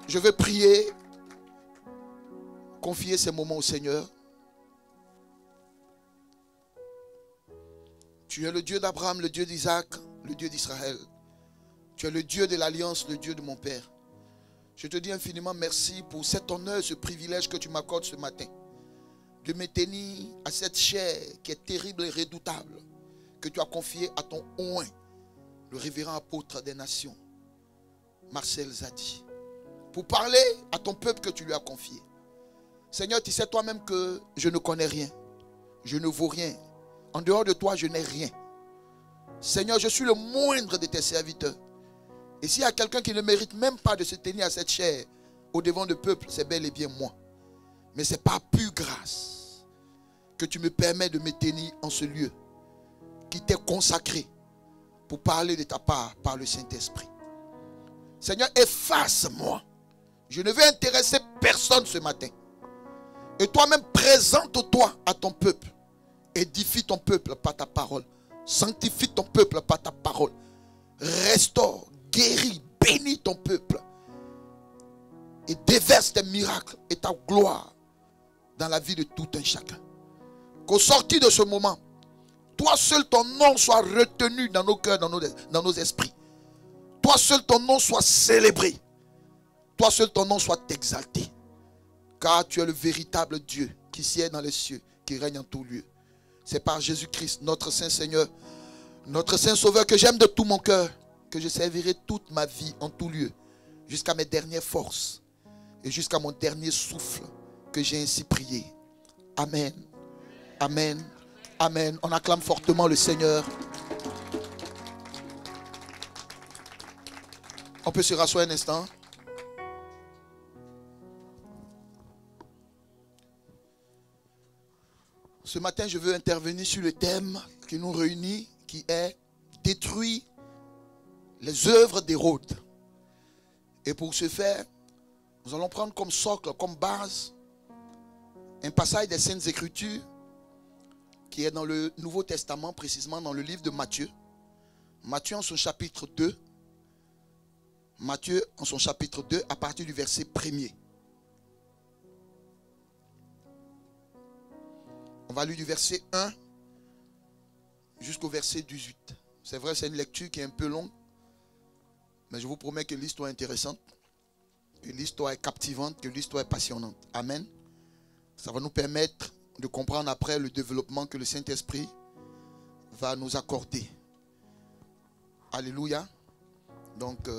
Je veux prier, confier ces moments au Seigneur. Tu es le Dieu d'Abraham, le Dieu d'Isaac, le Dieu d'Israël. Tu es le Dieu de l'alliance, le Dieu de mon Père. Je te dis infiniment merci pour cet honneur, ce privilège que tu m'accordes ce matin. De me tenir à cette chair qui est terrible et redoutable, que tu as confiée à ton oint, le révérend apôtre des nations, Marcel Zadi, pour parler à ton peuple que tu lui as confié. Seigneur, tu sais toi-même que je ne connais rien. Je ne vaux rien. En dehors de toi, je n'ai rien. Seigneur, je suis le moindre de tes serviteurs. Et s'il y a quelqu'un qui ne mérite même pas de se tenir à cette chair au devant du peuple, c'est bel et bien moi. Mais c'est par pure grâce que tu me permets de me tenir en ce lieu qui t'est consacré pour parler de ta part par le Saint-Esprit. Seigneur, efface-moi. Je ne veux intéresser personne ce matin. Et toi-même, présente-toi à ton peuple. Édifie ton peuple par ta parole. Sanctifie ton peuple par ta parole. Restaure, guéris, bénis ton peuple. Et déverse tes miracles et ta gloire dans la vie de tout un chacun. Qu'au sortir de ce moment, toi seul ton nom soit retenu dans nos cœurs, dans nos esprits. Toi seul ton nom soit célébré. Toi seul ton nom soit exalté. Car tu es le véritable Dieu qui siège dans les cieux, qui règne en tout lieu. C'est par Jésus-Christ, notre Saint Seigneur, notre Saint Sauveur, que j'aime de tout mon cœur, que je servirai toute ma vie en tout lieu, jusqu'à mes dernières forces et jusqu'à mon dernier souffle, que j'ai ainsi prié. Amen. Amen. Amen. On acclame fortement le Seigneur. On peut se rasseoir un instant. Ce matin, je veux intervenir sur le thème qui nous réunit, qui est « Détruire les œuvres d'Hérode ». Et pour ce faire, nous allons prendre comme socle, comme base, un passage des Saintes Écritures qui est dans le Nouveau Testament, précisément dans le livre de Matthieu. Matthieu en son chapitre 2. Matthieu en son chapitre 2 à partir du verset 1er. On va lire du verset 1 jusqu'au verset 18. C'est vrai, c'est une lecture qui est un peu longue, mais je vous promets que l'histoire est intéressante, que l'histoire est captivante, que l'histoire est passionnante. Amen. Ça va nous permettre de comprendre après le développement que le Saint-Esprit va nous accorder. Alléluia. Donc,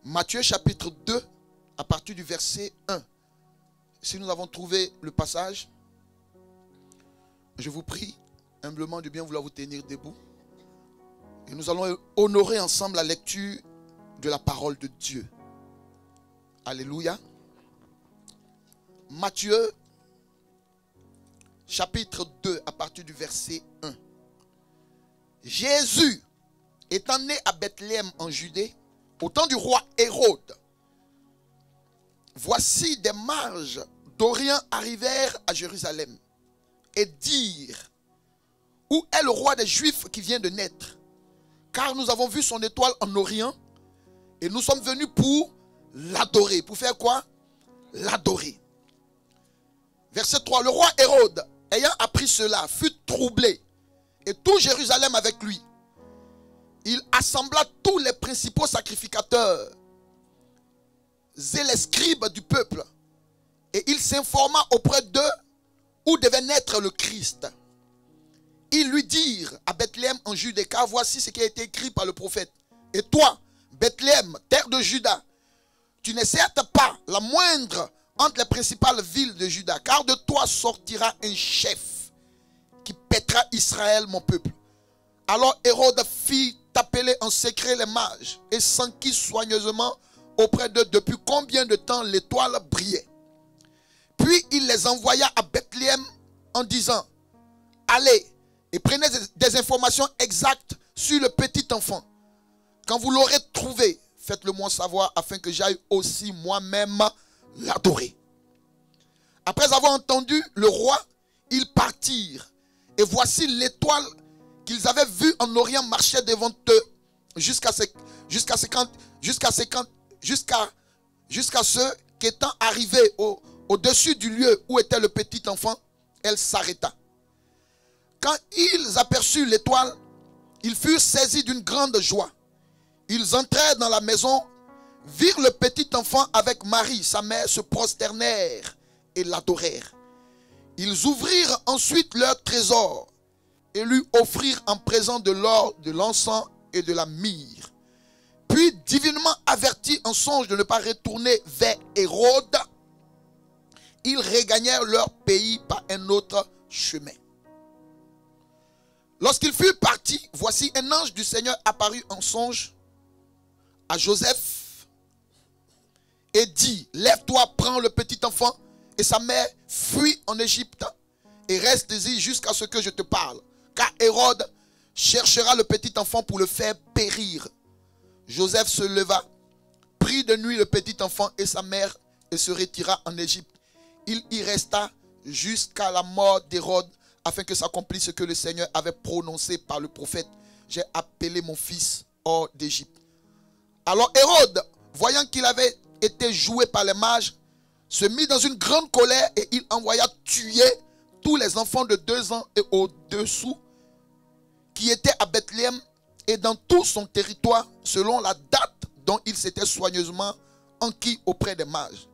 Matthieu chapitre 2, à partir du verset 1. Si nous avons trouvé le passage, je vous prie humblement de bien vouloir vous tenir debout. Et nous allons honorer ensemble la lecture de la parole de Dieu. Alléluia. Matthieu chapitre 2 à partir du verset 1. Jésus étant né à Bethléem en Judée, au temps du roi Hérode, voici des mages d'Orient arrivèrent à Jérusalem et dirent: où est le roi des Juifs qui vient de naître? Car nous avons vu son étoile en Orient et nous sommes venus pour l'adorer. Pour faire quoi? L'adorer. Verset 3. Le roi Hérode, ayant appris cela, fut troublé, et tout Jérusalem avec lui. Il assembla tous les principaux sacrificateurs et les scribes du peuple, et il s'informa auprès d'eux où devait naître le Christ. Ils lui dirent à Bethléem en Judée, car voici ce qui a été écrit par le prophète. Et toi, Bethléem, terre de Juda, tu n'es certes pas la moindre entre les principales villes de Juda, car de toi sortira un chef qui paîtra Israël, mon peuple. Alors Hérode fit appeler en secret les mages et s'enquit soigneusement auprès d'eux depuis combien de temps l'étoile brillait. Puis il les envoya à Bethléem en disant: allez et prenez des informations exactes sur le petit enfant. Quand vous l'aurez trouvé, faites-le moi savoir afin que j'aille aussi moi-même l'adorer. Après avoir entendu le roi, ils partirent. Et voici l'étoile qu'ils avaient vue en Orient marchait devant eux jusqu'à jusqu'à ce qu'étant arrivée au-dessus du lieu où était le petit enfant, elle s'arrêta. Quand ils aperçurent l'étoile, ils furent saisis d'une grande joie. Ils entrèrent dans la maison, virent le petit enfant avec Marie, sa mère, se prosternèrent et l'adorèrent. Ils ouvrirent ensuite leur trésor et lui offrirent en présent de l'or, de l'encens et de la myrrhe. Puis, divinement avertis en songe de ne pas retourner vers Hérode, ils regagnèrent leur pays par un autre chemin. Lorsqu'ils furent partis, voici un ange du Seigneur apparut en songe à Joseph et dit: lève-toi, prends le petit enfant et sa mère, fuis en Égypte et reste-y jusqu'à ce que je te parle. Car Hérode cherchera le petit enfant pour le faire périr. Joseph se leva, prit de nuit le petit enfant et sa mère et se retira en Égypte. Il y resta jusqu'à la mort d'Hérode, afin que s'accomplisse ce que le Seigneur avait prononcé par le prophète: j'ai appelé mon fils hors d'Égypte. Alors Hérode, voyant qu'il avait été joué par les mages, se mit dans une grande colère et il envoya tuer tous les enfants de 2 ans et au-dessous qui étaient à Bethléem et dans tout son territoire, selon la date dont il s'était soigneusement enquis auprès des mages.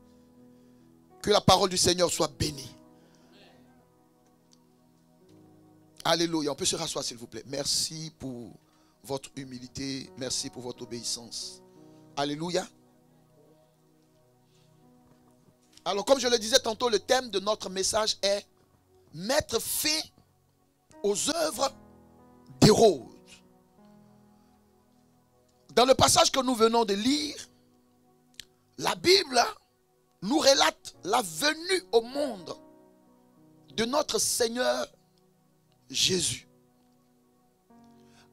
Que la parole du Seigneur soit bénie. Alléluia. On peut se rasseoir s'il vous plaît. Merci pour votre humilité. Merci pour votre obéissance. Alléluia. Alors comme je le disais tantôt, le thème de notre message est mettre fin aux œuvres d'Hérode. Dans le passage que nous venons de lire, la Bible nous relate la venue au monde de notre Seigneur Jésus.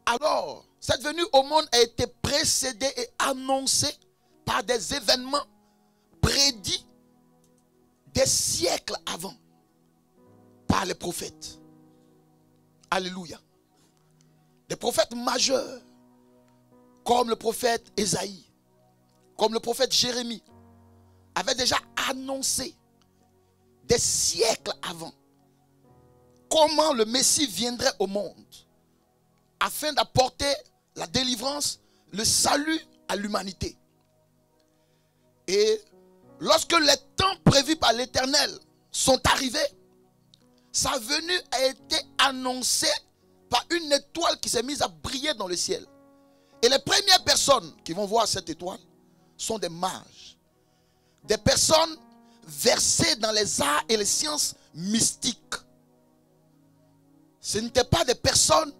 Alors, cette venue au monde a été précédée et annoncée par des événements prédits des siècles avant par les prophètes. Alléluia. Des prophètes majeurs comme le prophète Ésaïe, comme le prophète Jérémie avaient déjà annoncé des siècles avant comment le Messie viendrait au monde afin d'apporter la délivrance, le salut à l'humanité. Et lorsque les temps prévus par l'Éternel sont arrivés, sa venue a été annoncée par une étoile qui s'est mise à briller dans le ciel. Et les premières personnes qui vont voir cette étoile sont des mages, des personnes versées dans les arts et les sciences mystiques. Ce n'étaient pas des personnes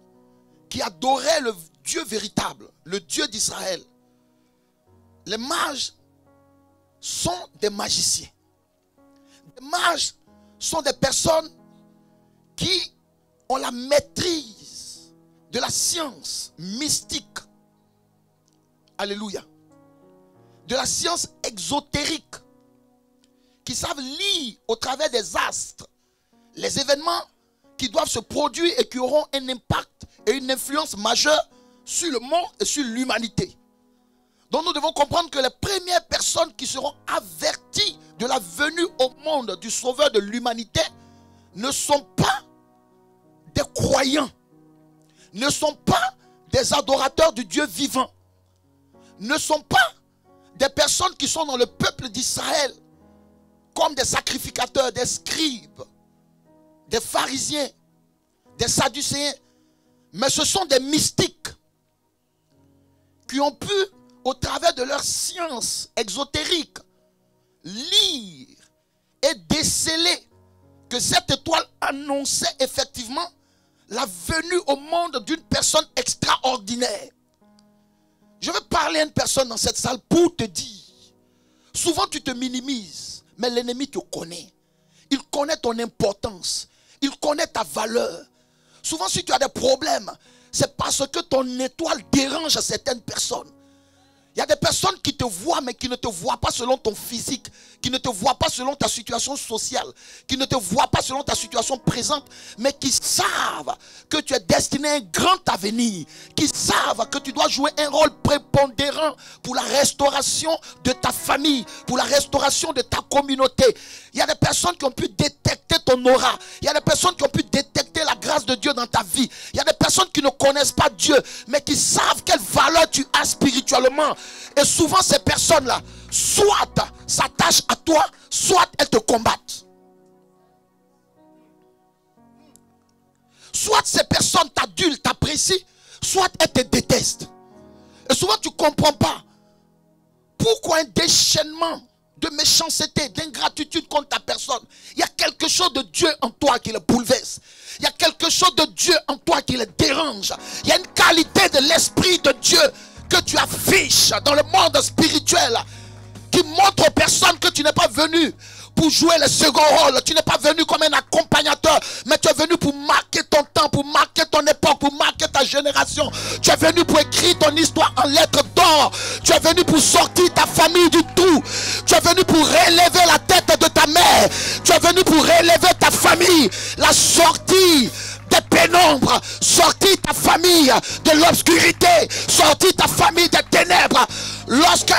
qui adoraient le Dieu véritable, le Dieu d'Israël. Les mages sont des magiciens. Les mages sont des personnes qui ont la maîtrise de la science mystique. Alléluia. De la science exotérique. Qui savent lire au travers des astres les événements qui doivent se produire et qui auront un impact et une influence majeure sur le monde et sur l'humanité. Donc nous devons comprendre que les premières personnes qui seront averties de la venue au monde du Sauveur de l'humanité ne sont pas des croyants, ne sont pas des adorateurs du Dieu vivant, ne sont pas des personnes qui sont dans le peuple d'Israël comme des sacrificateurs, des scribes, des pharisiens, des sadducéens, mais ce sont des mystiques qui ont pu, au travers de leur science exotérique, lire et déceler que cette étoile annonçait effectivement la venue au monde d'une personne extraordinaire. Je vais parler à une personne dans cette salle pour te dire, souvent tu te minimises, mais l'ennemi te connaît. Il connaît ton importance, il connaît ta valeur. Souvent si tu as des problèmes, c'est parce que ton étoile dérange certaines personnes. Il y a des personnes qui te voient, mais qui ne te voient pas selon ton physique, qui ne te voient pas selon ta situation sociale, qui ne te voient pas selon ta situation présente, mais qui savent que tu es destiné à un grand avenir, qui savent que tu dois jouer un rôle prépondérant pour la restauration de ta famille, pour la restauration de ta communauté. Il y a des personnes qui ont pu détecter ton aura. Il y a des personnes qui ont pu détecter la grâce de Dieu dans ta vie. Il y a des personnes qui ne connaissent pas Dieu, mais qui savent quelle valeur tu as spirituellement. Et souvent ces personnes-là, soit s'attachent à toi, soit elles te combattent. Soit ces personnes t'adulent, t'apprécient, soit elles te détestent. Et souvent tu ne comprends pas pourquoi un déchaînement de méchanceté, d'ingratitude contre ta personne. Il y a quelque chose de Dieu en toi qui le bouleverse. Il y a quelque chose de Dieu en toi qui le dérange. Il y a une qualité de l'Esprit de Dieu que tu affiches dans le monde spirituel qui montre aux personnes que tu n'es pas venu pour jouer le second rôle. Tu n'es pas venu comme un accompagnateur, mais tu es venu pour marquer ton temps, pour marquer ton époque, pour marquer ta génération. Tu es venu pour écrire ton histoire en lettres d'or. Tu es venu pour sortir ta famille du tout. Tu es venu pour relever la tête de ta mère. Tu es venu pour relever ta famille. La sortie des pénombres, sortir ta famille de l'obscurité, sortir ta famille des ténèbres. Lorsque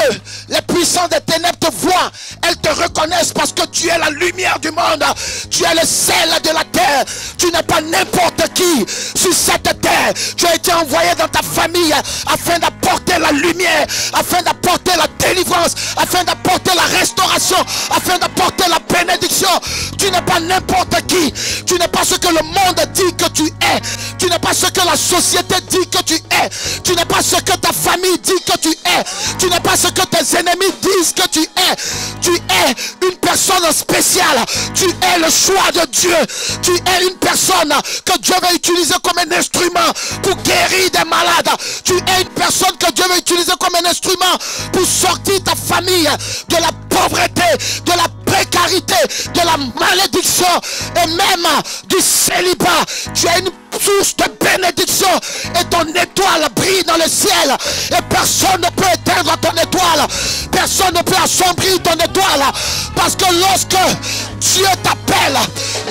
les puissants des ténèbres te voient, elles te reconnaissent parce que tu es la lumière du monde. Tu es le sel de la terre. Tu n'es pas n'importe qui sur cette terre. Tu as été envoyé dans ta famille afin d'apporter la lumière, afin d'apporter la délivrance, afin d'apporter la restauration, afin d'apporter la bénédiction. Tu n'es pas n'importe qui. Tu n'es pas ce que le monde dit que tu es. Tu n'es pas ce que la société dit que tu es. Tu n'es pas ce que ta famille dit que tu es. Tu n'es pas ce que tes ennemis disent que tu es. Tu es une personne spéciale. Tu es le choix de Dieu. Tu es une personne que Dieu va utiliser comme un instrument pour guérir des malades. Tu es une personne que Dieu va utiliser comme un instrument pour sortir ta famille de la pauvreté, de la précarité, de la malédiction et même du célibat. Tu es une source de bénédiction et ton étoile brille dans le ciel et personne ne peut éteindre ton étoile, personne ne peut assombrir ton étoile, parce que lorsque Dieu t'appelle,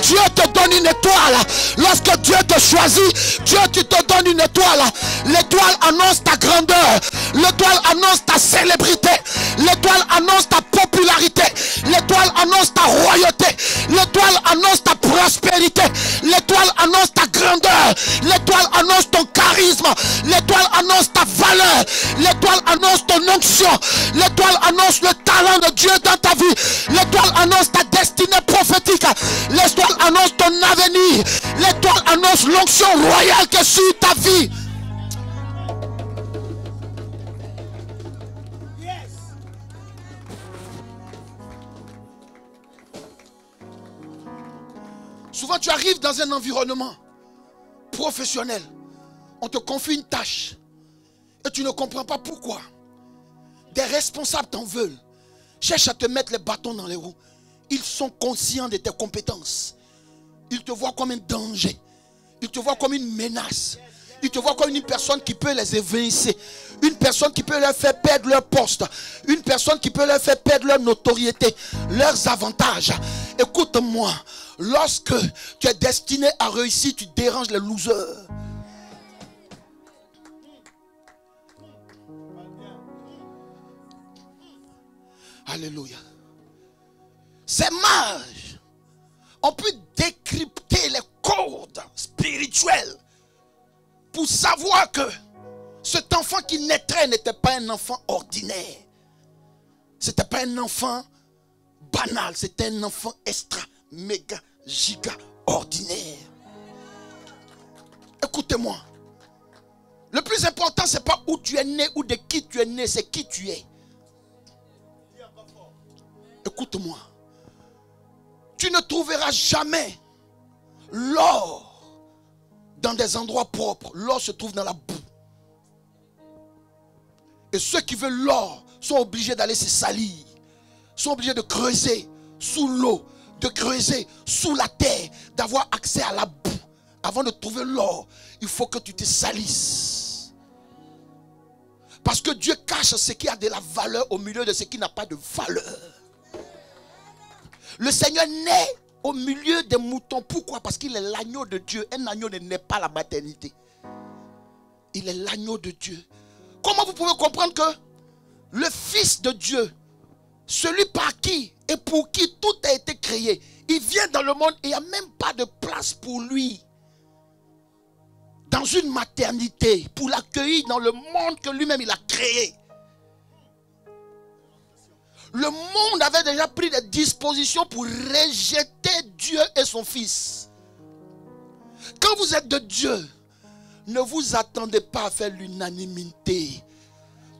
Dieu te donne une étoile. Lorsque Dieu te choisit, Dieu te donne une étoile. L'étoile annonce ta grandeur, l'étoile annonce ta célébrité, l'étoile annonce ta popularité, l'étoile annonce ta royauté, l'étoile annonce ta prospérité, l'étoile annonce ta grandeur, l'étoile annonce ton charisme, l'étoile annonce ta valeur, l'étoile annonce ton onction, l'étoile annonce le talent de Dieu dans ta vie, l'étoile annonce ta destinée prophétique, l'étoile annonce ton avenir, l'étoile annonce l'onction royale qui est sur ta vie. Souvent tu arrives dans un environnement professionnel, on te confie une tâche et tu ne comprends pas pourquoi. Des responsables t'en veulent, cherchent à te mettre les bâtons dans les roues. Ils sont conscients de tes compétences. Ils te voient comme un danger. Ils te voient comme une menace. Ils te voient comme une personne qui peut les évincer. Une personne qui peut leur faire perdre leur poste. Une personne qui peut leur faire perdre leur notoriété, leurs avantages. Écoute-moi, lorsque tu es destiné à réussir, tu déranges les losers. Alléluia. Ces mages ont pu décrypter les codes spirituels pour savoir que cet enfant qui naîtrait n'était pas un enfant ordinaire. C'était pas un enfant banal, c'était un enfant extra, méga, giga, ordinaire. Écoutez-moi. Le plus important, c'est pas où tu es né ou de qui tu es né, c'est qui tu es. Écoute-moi. Tu ne trouveras jamais l'or dans des endroits propres. L'or se trouve dans la boue. Et ceux qui veulent l'or sont obligés d'aller se salir. Sont obligés de creuser sous l'eau, de creuser sous la terre, d'avoir accès à la boue. Avant de trouver l'or, il faut que tu te salisses. Parce que Dieu cache ce qui a de la valeur au milieu de ce qui n'a pas de valeur. Le Seigneur naît au milieu des moutons. Pourquoi? Parce qu'il est l'agneau de Dieu. Un agneau ne naît pas à la maternité. Il est l'agneau de Dieu. Comment vous pouvez comprendre que le Fils de Dieu, celui par qui et pour qui tout a été créé, il vient dans le monde et il n'y a même pas de place pour lui dans une maternité pour l'accueillir dans le monde que lui-même il a créé. Le monde avait déjà pris des dispositions pour rejeter Dieu et son Fils. Quand vous êtes de Dieu, ne vous attendez pas à faire l'unanimité.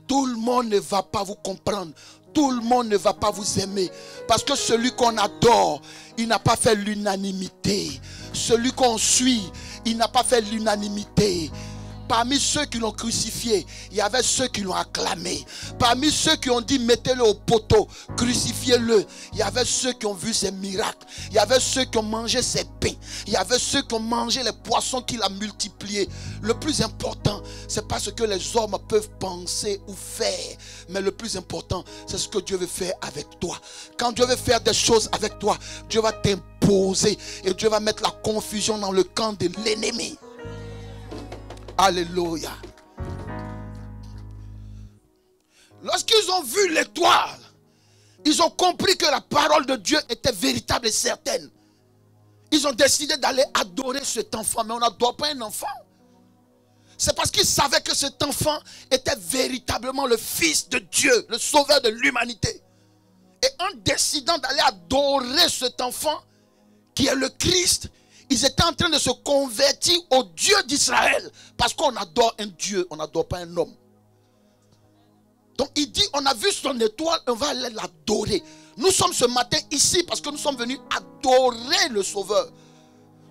Tout le monde ne va pas vous comprendre. Tout le monde ne va pas vous aimer. Parce que celui qu'on adore, il n'a pas fait l'unanimité. Celui qu'on suit, il n'a pas fait l'unanimité. Parmi ceux qui l'ont crucifié, il y avait ceux qui l'ont acclamé. Parmi ceux qui ont dit mettez-le au poteau, crucifiez-le, il y avait ceux qui ont vu ses miracles. Il y avait ceux qui ont mangé ses pains. Il y avait ceux qui ont mangé les poissons qu'il a multipliés. Le plus important, c'est pas ce que les hommes peuvent penser ou faire. Mais le plus important, c'est ce que Dieu veut faire avec toi. Quand Dieu veut faire des choses avec toi, Dieu va t'imposer. Et Dieu va mettre la confusion dans le camp de l'ennemi. Alléluia. Lorsqu'ils ont vu l'étoile, ils ont compris que la parole de Dieu était véritable et certaine. Ils ont décidé d'aller adorer cet enfant. Mais on n'adore pas un enfant. C'est parce qu'ils savaient que cet enfant était véritablement le Fils de Dieu, le sauveur de l'humanité. Et en décidant d'aller adorer cet enfant, qui est le Christ, ils étaient en train de se convertir au Dieu d'Israël. Parce qu'on adore un Dieu, on n'adore pas un homme. Donc il dit, on a vu son étoile, on va aller l'adorer. Nous sommes ce matin ici parce que nous sommes venus adorer le Sauveur.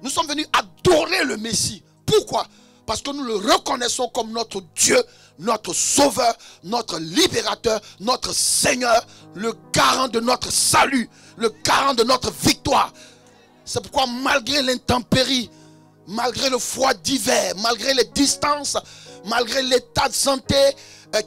Nous sommes venus adorer le Messie. Pourquoi? Parce que nous le reconnaissons comme notre Dieu, notre Sauveur, notre Libérateur, notre Seigneur, le garant de notre salut, le garant de notre victoire. C'est pourquoi malgré l'intempérie, malgré le froid d'hiver, malgré les distances, malgré l'état de santé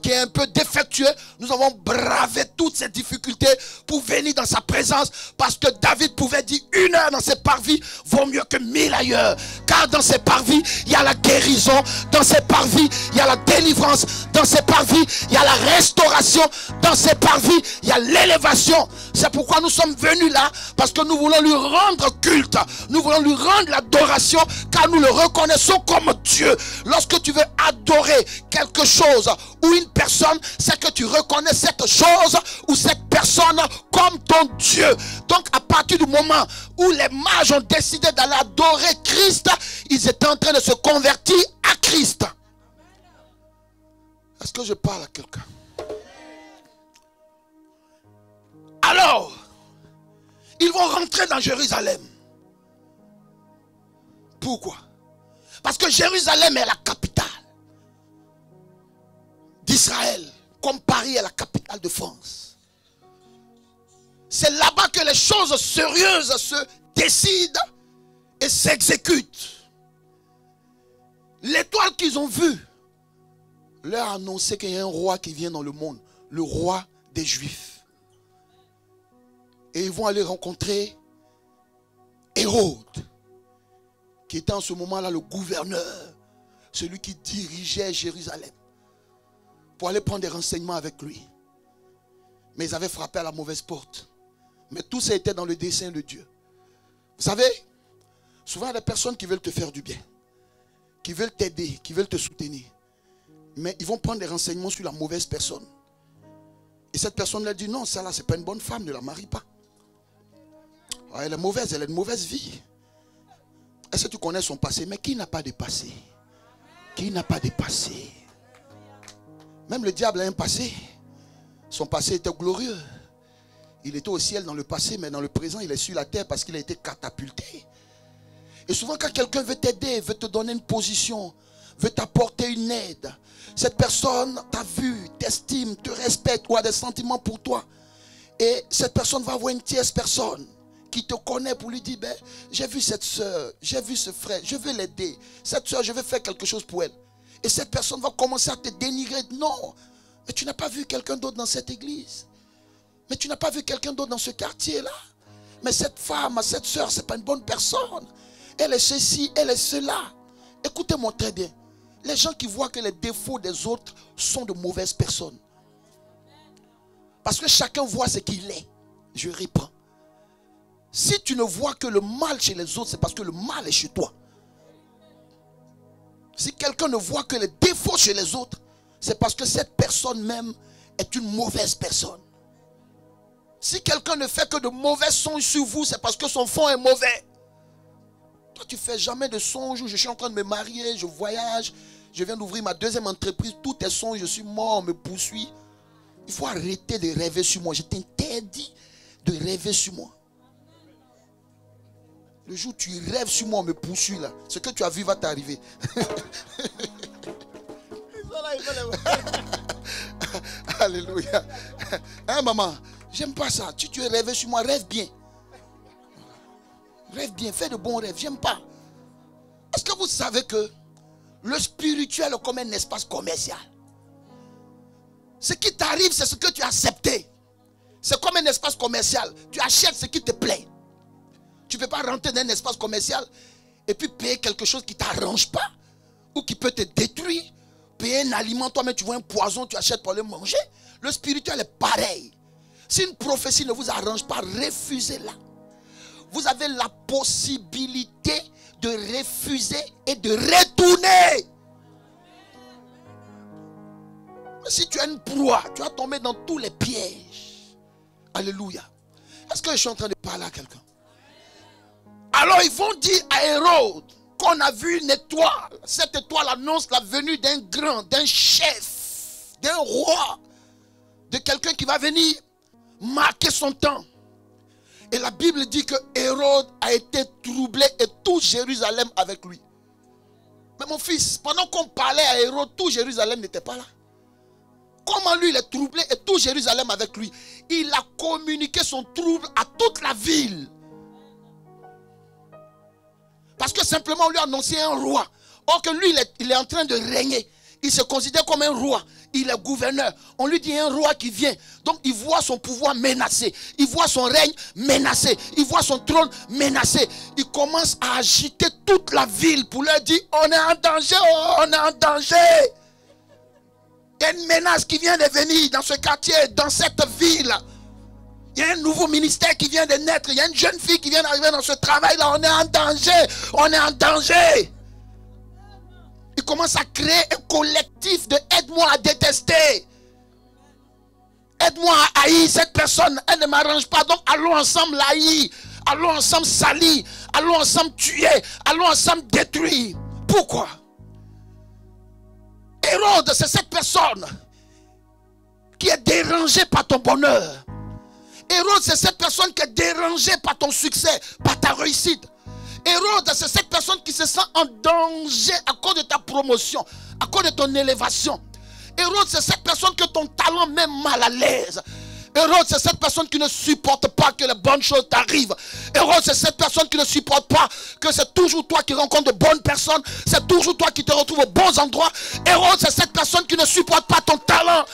qui est un peu défectueux, nous avons bravé toutes ces difficultés pour venir dans sa présence. Parce que David pouvait dire 1 heure dans ses parvis vaut mieux que 1000 ailleurs. Car dans ses parvis, il y a la guérison. Dans ses parvis, il y a la délivrance. Dans ses parvis, il y a la restauration. Dans ses parvis, il y a l'élévation. C'est pourquoi nous sommes venus là. Parce que nous voulons lui rendre culte. Nous voulons lui rendre l'adoration. Car nous le reconnaissons comme Dieu. Lorsque tu veux adorer quelque chose ou une personne, c'est que tu reconnais cette chose ou cette personne comme ton Dieu. Donc à partir du moment où les mages ont décidé d'aller adorer Christ, ils étaient en train de se convertir à Christ. Est-ce que je parle à quelqu'un? Alors, ils vont rentrer dans Jérusalem. Pourquoi? Parce que Jérusalem est la capitale d'Israël, comme Paris est la capitale de France. C'est là-bas que les choses sérieuses se décident et s'exécutent. L'étoile qu'ils ont vue leur a annoncé qu'il y a un roi qui vient dans le monde, le roi des Juifs. Et ils vont aller rencontrer Hérode, qui était en ce moment-là le gouverneur, celui qui dirigeait Jérusalem, pour aller prendre des renseignements avec lui. Mais ils avaient frappé à la mauvaise porte. Mais tout ça était dans le dessein de Dieu. Vous savez, souvent il y a des personnes qui veulent te faire du bien, qui veulent t'aider, qui veulent te soutenir. Mais ils vont prendre des renseignements sur la mauvaise personne. Et cette personne leur dit non, celle-là c'est pas une bonne femme, ne la marie pas. Elle est mauvaise, elle a une mauvaise vie. Est-ce que tu connais son passé? Mais qui n'a pas de passé? Qui n'a pas de passé? Même le diable a un passé. Son passé était glorieux. Il était au ciel dans le passé, mais dans le présent, il est sur la terre parce qu'il a été catapulté. Et souvent, quand quelqu'un veut t'aider, veut te donner une position, veut t'apporter une aide, cette personne t'a vu, t'estime, te respecte ou a des sentiments pour toi. Et cette personne va voir une tierce personne qui te connaît pour lui dire, ben, j'ai vu cette soeur, j'ai vu ce frère, je veux l'aider. Cette soeur, je veux faire quelque chose pour elle. Et cette personne va commencer à te dénigrer. Non, Mais tu n'as pas vu quelqu'un d'autre dans cette église. Mais tu n'as pas vu quelqu'un d'autre dans ce quartier-là. Mais cette femme, cette soeur, ce n'est pas une bonne personne. Elle est ceci, elle est cela. Écoutez-moi très bien. Les gens qui voient que les défauts des autres sont de mauvaises personnes. Parce que chacun voit ce qu'il est. Je reprends. Si tu ne vois que le mal chez les autres, c'est parce que le mal est chez toi. Si quelqu'un ne voit que les défauts chez les autres, c'est parce que cette personne même est une mauvaise personne. Si quelqu'un ne fait que de mauvais songes sur vous, c'est parce que son fond est mauvais. Toi, tu ne fais jamais de songes où je suis en train de me marier, je voyage, je viens d'ouvrir ma deuxième entreprise, tous tes songes, je suis mort, on me poursuit. Il faut arrêter de rêver sur moi. Je t'interdis de rêver sur moi. Le jour où tu rêves sur moi, on me poursuit là. Ce que tu as vu va t'arriver. Alléluia. Hein, maman, j'aime pas ça. Tu es rêvé sur moi, rêve bien. Rêve bien, fais de bons rêves. J'aime pas. Est-ce que vous savez que le spirituel est comme un espace commercial? Ce qui t'arrive, c'est ce que tu as accepté. C'est comme un espace commercial. Tu achètes ce qui te plaît. Tu ne peux pas rentrer dans un espace commercial et puis payer quelque chose qui ne t'arrange pas ou qui peut te détruire. Payer un aliment, toi-même tu vois un poison, tu achètes pour le manger. Le spirituel est pareil. Si une prophétie ne vous arrange pas, refusez-la. Vous avez la possibilité de refuser et de retourner. Mais si tu as une proie, tu vas tomber dans tous les pièges. Alléluia. Est-ce que je suis en train de parler à quelqu'un? Alors ils vont dire à Hérode qu'on a vu une étoile. Cette étoile annonce la venue d'un grand, d'un chef, d'un roi, de quelqu'un qui va venir marquer son temps. Et la Bible dit que Hérode a été troublé et tout Jérusalem avec lui. Mais mon fils, pendant qu'on parlait à Hérode, tout Jérusalem n'était pas là. Comment lui il est troublé et tout Jérusalem avec lui? Il a communiqué son trouble à toute la ville. Parce que simplement on lui a annoncé un roi. Or que lui il est en train de régner. Il se considère comme un roi. Il est gouverneur. On lui dit un roi qui vient. Donc il voit son pouvoir menacé. Il voit son règne menacé. Il voit son trône menacé. Il commence à agiter toute la ville pour leur dire on est en danger, on est en danger. Il y a une menace qui vient de venir dans ce quartier, dans cette ville. Il y a un nouveau ministère qui vient de naître. Il y a une jeune fille qui vient d'arriver dans ce travail-là. On est en danger. On est en danger. Il commence à créer un collectif de aide-moi à détester. Aide-moi à haïr cette personne. Elle ne m'arrange pas. Donc allons ensemble haïr. Allons ensemble salir. Allons ensemble tuer. Allons ensemble détruire. Pourquoi? Hérode, c'est cette personne qui est dérangée par ton bonheur. Hérode, c'est cette personne qui est dérangée par ton succès, par ta réussite. Hérode, c'est cette personne qui se sent en danger à cause de ta promotion, à cause de ton élévation. Hérode, c'est cette personne que ton talent met mal à l'aise. Hérode, c'est cette personne qui ne supporte pas que les bonnes choses t'arrivent. Hérode, c'est cette personne qui ne supporte pas que c'est toujours toi qui rencontres de bonnes personnes. C'est toujours toi qui te retrouves aux bons endroits. Hérode, c'est cette personne qui ne supporte pas ton talent.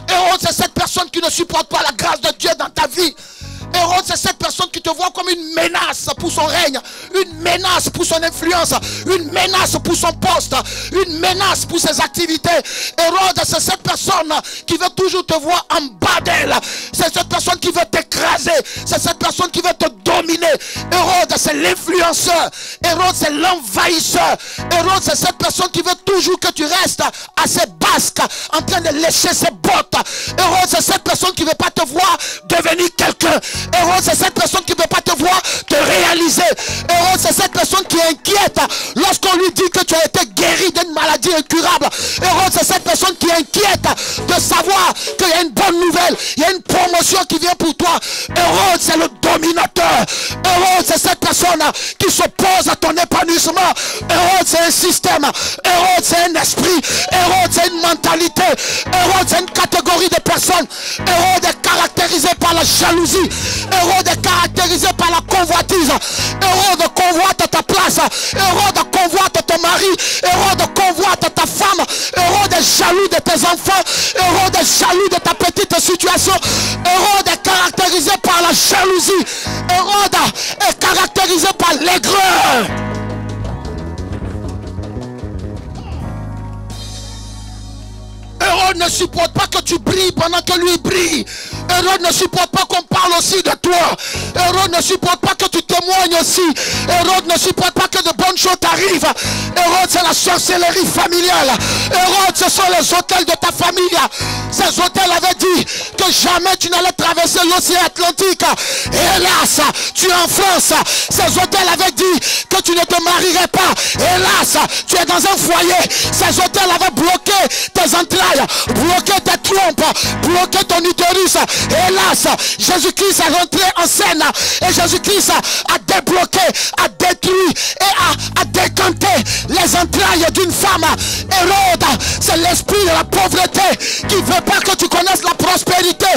Hérode, c'est cette personne qui ne supporte pas la grâce de Dieu dans ta vie. Hérode, c'est cette personne qui te voit comme une menace pour son règne, une menace pour son influence, une menace pour son poste, une menace pour ses activités. Hérode, c'est cette personne qui veut toujours te voir en bas d'elle. C'est cette personne qui veut t'écraser. C'est cette personne qui veut te dominer. Hérode, c'est l'influenceur. Hérode, c'est l'envahisseur. Hérode, c'est cette personne qui veut toujours que tu restes à ses basques, en train de lécher ses bottes. Hérode, c'est cette personne qui ne veut pas te voir devenir quelqu'un. Hérode, c'est cette personne qui ne veut pas te voir te réaliser. Hérode, c'est cette personne qui inquiète lorsqu'on lui dit que tu as été guéri d'une maladie incurable. Hérode, c'est cette personne qui inquiète de savoir qu'il y a une bonne nouvelle, il y a une promotion qui vient pour toi. Hérode, c'est le dominateur. Hérode, c'est cette personne qui s'oppose à ton épanouissement. Hérode, c'est un système. Hérode, c'est un esprit. Hérode, c'est une mentalité. Hérode, c'est une catégorie de personnes. Hérode est caractérisé par la jalousie. Hérode est caractérisé par la convoitise. Hérode convoite ta place. Hérode convoite ton mari, Hérode convoite ta femme, Hérode est jaloux de tes enfants, Hérode est jaloux de ta petite situation, Hérode est caractérisé par la jalousie, Hérode est caractérisé par l'aigreur. Hérode ne supporte pas que tu brilles pendant que lui brille. Hérode ne supporte pas qu'on parle aussi de toi. Hérode ne supporte pas que tu témoignes aussi. Hérode ne supporte pas que de bonnes choses t'arrivent. Hérode, c'est la sorcellerie familiale. Hérode, ce sont les hôtels de ta famille. Ces hôtels avaient dit que jamais tu n'allais traverser l'océan Atlantique. Et hélas, tu es en France. Ces hôtels avaient dit que tu ne te marierais pas. Hélas, tu es dans un foyer. Ces hôtels avaient bloqué tes entrailles, bloqué tes trompes, bloqué ton utérus. Hélas, Jésus-Christ est rentré en scène et Jésus-Christ a débloqué, a détruit et a décanté les entrailles d'une femme. Hérode, c'est l'esprit de la pauvreté qui ne veut pas que tu connaisses la prospérité.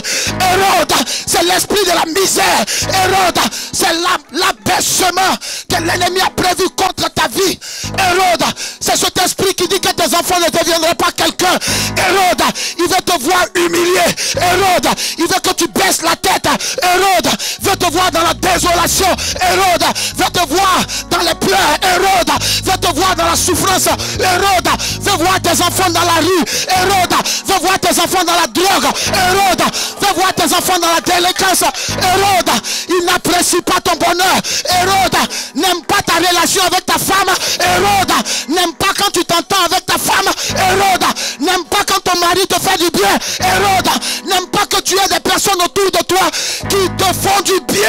Hérode, c'est l'esprit de la misère. Hérode, c'est l'abaissement que l'ennemi a prévu contre ta vie. Hérode, c'est cet esprit qui dit que tes enfants ne deviendraient pas quelqu'un. Hérode, il veut te voir humilié. Hérode, il veut que tu baisses la tête. Hérode veut te voir dans la désolation. Hérode veut te voir dans les pleurs. Hérode veut te voir dans la souffrance. Hérode veut voir tes enfants dans la rue. Hérode veut voir tes enfants dans la drogue. Hérode veut voir tes enfants dans la délinquance. Hérode, il n'apprécie pas ton bonheur. Hérode n'aime pas ta relation avec ta femme. Hérode n'aime pas quand tu t'entends avec ta femme. Hérode n'aime pas quand ton mari te fait du bien. Hérode n'aime pas que tu aies des personnes autour de toi qui te font du bien.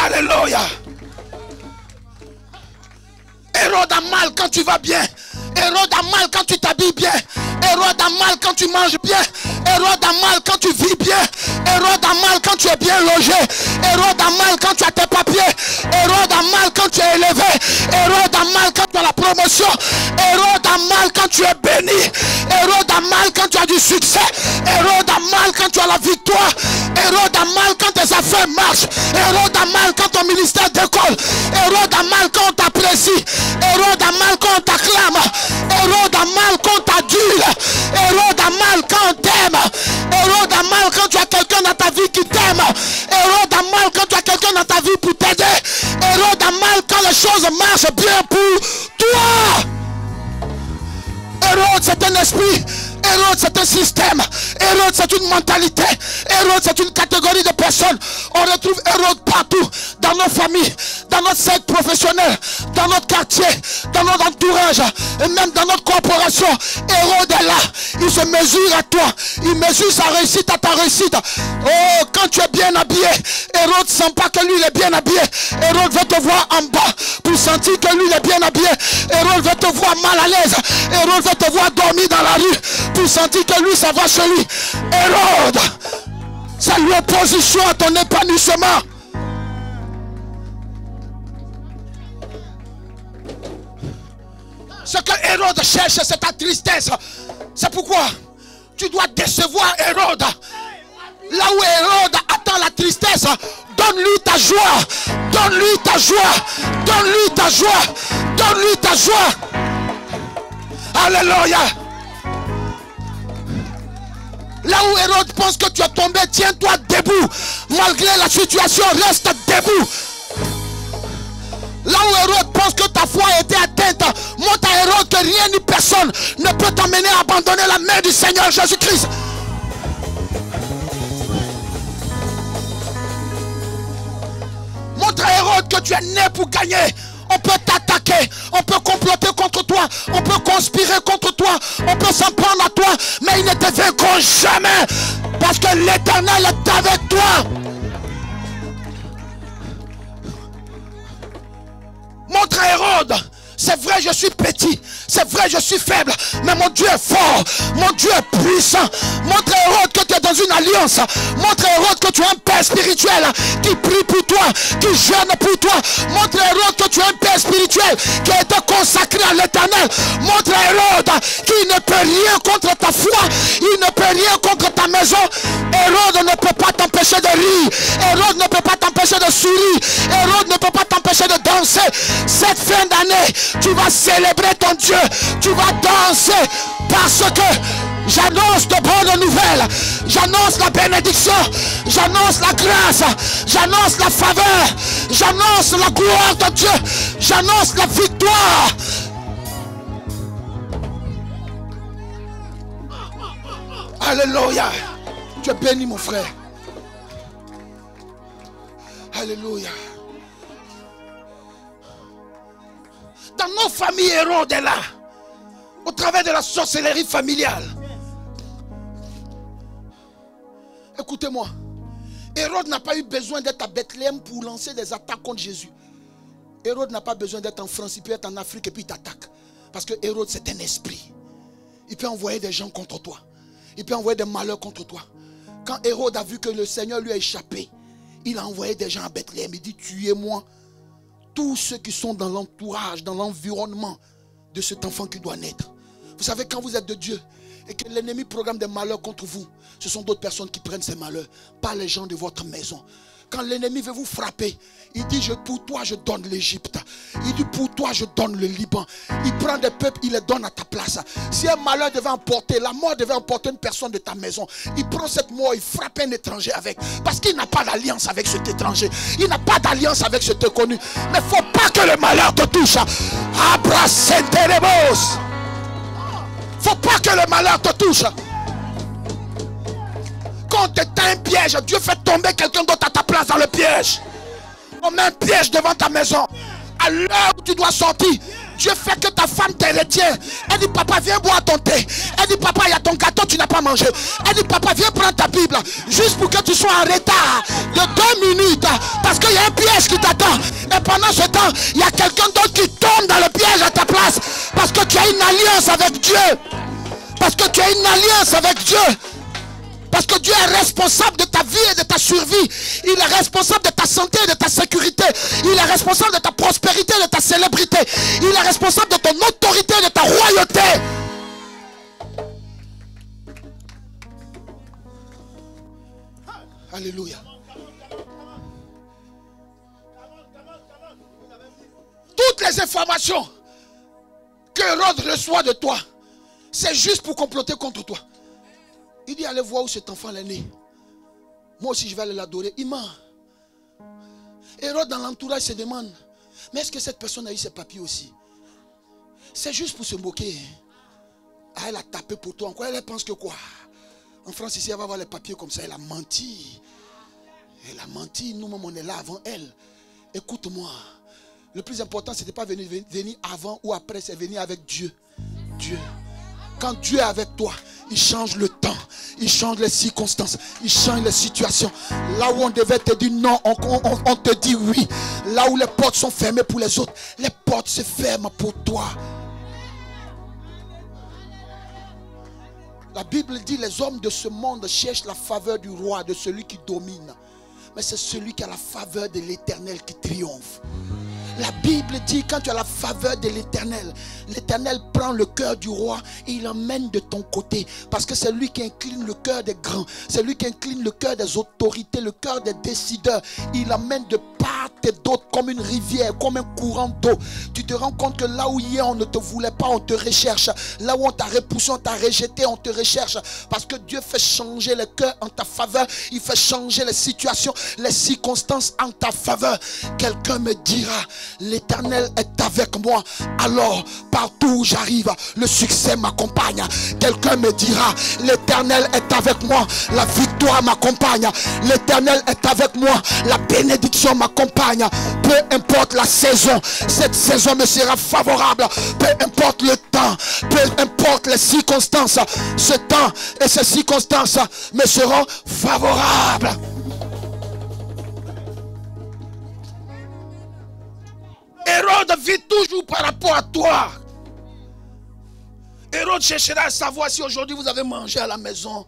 Alléluia. Hérode a mal quand tu vas bien. Hérode a mal quand tu t'habilles bien. Hérode a mal quand tu manges bien. Hérode a mal quand tu vis bien. Hérode a mal quand tu es bien logé. Hérode a mal quand tu as tes papiers. Hérode a mal quand tu es élevé. Hérode a mal quand tu as la promotion. Hérode a mal quand tu es béni. Hérode a mal quand tu as du succès. Hérode a mal quand tu as la victoire. Hérode a mal quand tes affaires marchent. Hérode a mal quand ton ministère décolle. Hérode a mal quand on t'apprécie. Hérode a mal quand on t'acclame. Hérode a mal quand on t'adule. Hérode a mal quand on t'aime. Hérode a mal quand tu as quelqu'un dans ta vie qui t'aime. Hérode a mal quand tu as quelqu'un dans ta vie pour t'aider. Hérode a mal quand les choses marchent bien pour toi. Hérode, c'est un esprit. Hérode, c'est un système. Hérode, c'est une mentalité. Hérode, c'est une catégorie de personnes. On retrouve Hérode partout. Dans nos familles, dans notre cercle professionnel, dans notre quartier, dans notre entourage, et même dans notre corporation. Hérode est là. Il se mesure à toi. Il mesure sa réussite à ta réussite. Oh, quand tu es bien habillé, Hérode ne sent pas que lui il est bien habillé. Hérode veut te voir en bas pour sentir que lui il est bien habillé. Hérode veut te voir mal à l'aise. Hérode veut te voir dormir dans la rue pour sentir que lui ça va chez lui. Hérode, c'est l'opposition à ton épanouissement. Ce que Hérode cherche, c'est ta tristesse. C'est pourquoi tu dois décevoir Hérode. Là où Hérode attend la tristesse, donne-lui ta joie. Donne-lui ta joie. Donne-lui ta joie. Donne-lui ta joie. Alléluia. Là où Hérode pense que tu es tombé, tiens-toi debout. Malgré la situation, reste debout. Là où Hérode pense que ta foi a été atteinte, montre à Hérode que rien ni personne ne peut t'amener à abandonner la main du Seigneur Jésus-Christ. Montre à Hérode que tu es né pour gagner. On peut t'attaquer, on peut comploter contre toi, on peut conspirer contre toi, on peut s'en prendre à toi, mais ils ne te vaincront jamais, parce que l'Éternel est avec toi. Montre à Hérode, c'est vrai je suis petit, c'est vrai je suis faible, mais mon Dieu est fort, mon Dieu est puissant. Montre à Hérode que tu es dans une alliance. Montre à Hérode que tu es un père spirituel qui prie pour toi, qui jeûne pour toi. Montre à Hérode que tu es un père spirituel qui a été consacré à l'Éternel. Montre à Hérode qu'il ne peut rien contre ta foi, il ne peut rien contre ta maison. Hérode ne peut pas t'empêcher de rire, Hérode ne peut pas t'empêcher t'empêcher de sourire. Hérode ne peut pas t'empêcher de danser. Cette fin d'année, tu vas célébrer ton Dieu. Tu vas danser parce que j'annonce de bonnes nouvelles. J'annonce la bénédiction. J'annonce la grâce. J'annonce la faveur. J'annonce la gloire de Dieu. J'annonce la victoire. Alléluia. Tu es béni, mon frère. Alléluia. Dans nos familles, Hérode est là. Au travers de la sorcellerie familiale. Écoutez-moi. Hérode n'a pas eu besoin d'être à Bethléem pour lancer des attaques contre Jésus. Hérode n'a pas besoin d'être en France. Il peut être en Afrique et puis il t'attaque. Parce que Hérode, c'est un esprit. Il peut envoyer des gens contre toi. Il peut envoyer des malheurs contre toi. Quand Hérode a vu que le Seigneur lui a échappé, il a envoyé des gens à Bethléem. Il dit, tuez-moi tous ceux qui sont dans l'entourage, dans l'environnement de cet enfant qui doit naître. Vous savez, quand vous êtes de Dieu et que l'ennemi programme des malheurs contre vous, ce sont d'autres personnes qui prennent ces malheurs, pas les gens de votre maison. Quand l'ennemi veut vous frapper, il dit, pour toi je donne l'Égypte. Il dit, pour toi je donne le Liban. Il prend des peuples, il les donne à ta place. Si un malheur devait emporter, la mort devait emporter une personne de ta maison, il prend cette mort, il frappe un étranger avec. Parce qu'il n'a pas d'alliance avec cet étranger. Il n'a pas d'alliance avec cet inconnu. Mais il ne faut pas que le malheur te touche. Abrasenterebos. Il ne faut pas que le malheur te touche. Quand tu es un piège, Dieu fait tomber quelqu'un d'autre à ta place dans le piège. On met un piège devant ta maison. À l'heure où tu dois sortir, Dieu fait que ta femme te retient. Elle dit, papa, viens boire ton thé. Elle dit, papa, il y a ton gâteau, tu n'as pas mangé. Elle dit, papa, viens prendre ta Bible. Juste pour que tu sois en retard de 2 minutes. Parce qu'il y a un piège qui t'attend. Et pendant ce temps, il y a quelqu'un d'autre qui tombe dans le piège à ta place. Parce que tu as une alliance avec Dieu. Parce que tu as une alliance avec Dieu. Parce que Dieu est responsable de ta vie et de ta survie. Il est responsable de ta santé et de ta sécurité. Il est responsable de ta prospérité et de ta célébrité. Il est responsable de ton autorité et de ta royauté. Alléluia. Toutes les informations que Hérode reçoit de toi, c'est juste pour comploter contre toi. Il dit, allez voir où cet enfant est né. Moi aussi, je vais aller l'adorer. Il ment. Hérode dans l'entourage se demande, mais est-ce que cette personne a eu ses papiers aussi? C'est juste pour se moquer. Ah, elle a tapé pour toi. Encore, elle pense que quoi? En France, ici, elle va avoir les papiers comme ça. Elle a menti. Elle a menti. Nous-mêmes, on est là avant elle. Écoute-moi. Le plus important, ce n'était pas venir avant ou après. C'est venir avec Dieu. Dieu. Quand Dieu est avec toi, il change le temps, il change les circonstances, il change les situations. Là où on devait te dire non, on te dit oui. Là où les portes sont fermées pour les autres, les portes se ferment pour toi. La Bible dit, les hommes de ce monde cherchent la faveur du roi, de celui qui domine. Mais c'est celui qui a la faveur de l'Éternel qui triomphe. La Bible dit, quand tu as la faveur de l'Éternel, l'Éternel prend le cœur du roi et il l'emmène de ton côté. Parce que c'est lui qui incline le cœur des grands. C'est lui qui incline le cœur des autorités, le cœur des décideurs. Il l'emmène de part et d'autre comme une rivière, comme un courant d'eau. Tu te rends compte que là où hier on ne te voulait pas, on te recherche. Là où on t'a repoussé, on t'a rejeté, on te recherche. Parce que Dieu fait changer le cœur en ta faveur. Il fait changer les situations, les circonstances en ta faveur. Quelqu'un me dira, l'Éternel est avec moi. Alors partout où j'arrive, le succès m'accompagne. Quelqu'un me dira, l'Éternel est avec moi. La victoire m'accompagne. L'Éternel est avec moi. La bénédiction m'accompagne. Peu importe la saison, cette saison me sera favorable. Peu importe le temps, peu importe les circonstances, ce temps et ces circonstances me seront favorables. Hérode vit toujours par rapport à toi. Hérode cherchera à savoir si aujourd'hui vous avez mangé à la maison.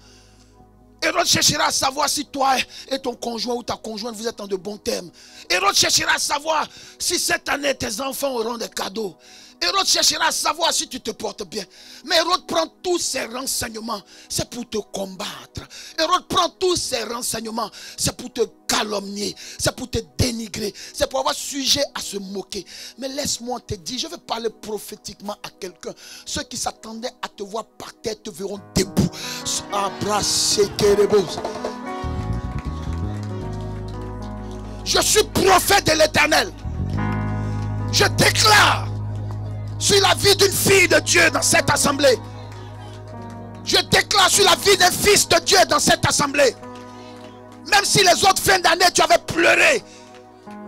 Hérode cherchera à savoir si toi et ton conjoint ou ta conjointe vous êtes en de bons termes. Hérode cherchera à savoir si cette année tes enfants auront des cadeaux. Hérode cherchera à savoir si tu te portes bien. Mais Hérode prend tous ces renseignements, c'est pour te combattre. Hérode prend tous ces renseignements, c'est pour te calomnier, c'est pour te dénigrer, c'est pour avoir sujet à se moquer. Mais laisse-moi te dire, je vais parler prophétiquement à quelqu'un. Ceux qui s'attendaient à te voir par terre te verront debout. Je suis prophète de l'Éternel. Je déclare sur la vie d'une fille de Dieu dans cette assemblée. Je déclare sur la vie d'un fils de Dieu dans cette assemblée. Même si les autres fins d'année tu avais pleuré,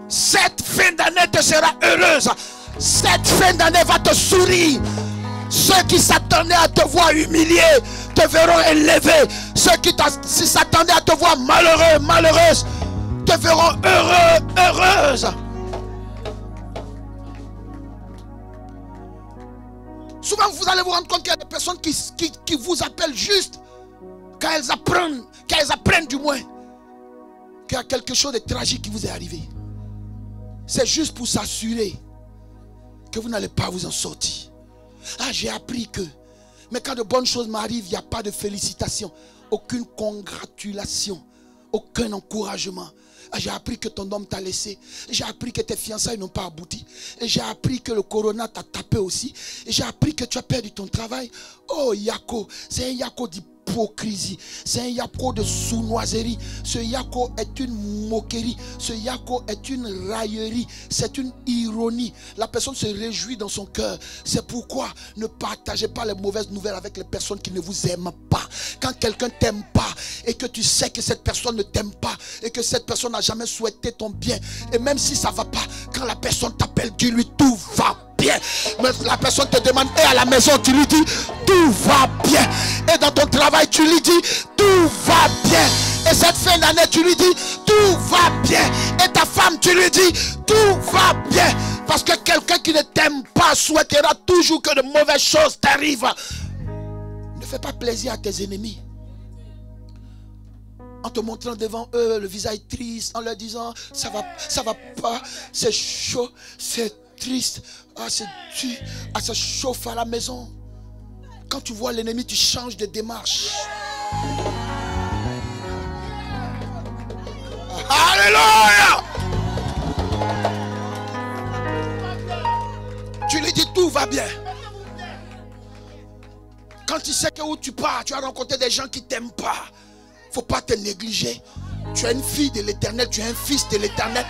cette fin d'année te sera heureuse. Cette fin d'année va te sourire. Ceux qui s'attendaient à te voir humilié te verront élevé. Ceux qui s'attendaient à te voir malheureux, malheureuse, te verront heureux, heureuse. Souvent vous allez vous rendre compte qu'il y a des personnes qui vous appellent juste quand elles apprennent du moins qu'il y a quelque chose de tragique qui vous est arrivé. C'est juste pour s'assurer que vous n'allez pas vous en sortir. Ah, j'ai appris que. Mais quand de bonnes choses m'arrivent, il n'y a pas de félicitations, aucune congratulation, aucun encouragement. Ah, j'ai appris que ton homme t'a laissé. J'ai appris que tes fiançailles n'ont pas abouti. Et j'ai appris que le corona t'a tapé aussi. Et j'ai appris que tu as perdu ton travail. Oh, Yako, c'est un Yako d'hypocrisie. C'est un Yako de sournoiserie. Ce Yako est une moquerie. Ce Yako est une raillerie. C'est une ironie. La personne se réjouit dans son cœur. C'est pourquoi ne partagez pas les mauvaises nouvelles avec les personnes qui ne vous aiment pas. Quand quelqu'un t'aime pas et que tu sais que cette personne ne t'aime pas et que cette personne n'a jamais souhaité ton bien, et même si ça ne va pas, quand la personne t'appelle, dis-lui tout va bien. Mais la personne te demande, et à la maison tu lui dis tout va bien. Et dans ton travail tu lui dis tout va bien. Et cette fin d'année tu lui dis tout va bien. Et ta femme tu lui dis tout va bien. Parce que quelqu'un qui ne t'aime pas souhaitera toujours que de mauvaises choses t'arrivent. Ne fais pas plaisir à tes ennemis en te montrant devant eux le visage triste, en leur disant ça va pas, c'est chaud, c'est triste, ah c'est dur, ah ça chauffe à la maison. Quand tu vois l'ennemi, tu changes de démarche. Alléluia. Tu lui dis tout va bien. Quand tu sais que où tu pars, tu as rencontré des gens qui ne t'aiment pas. Il ne faut pas te négliger. Tu es une fille de l'Éternel, tu es un fils de l'Éternel.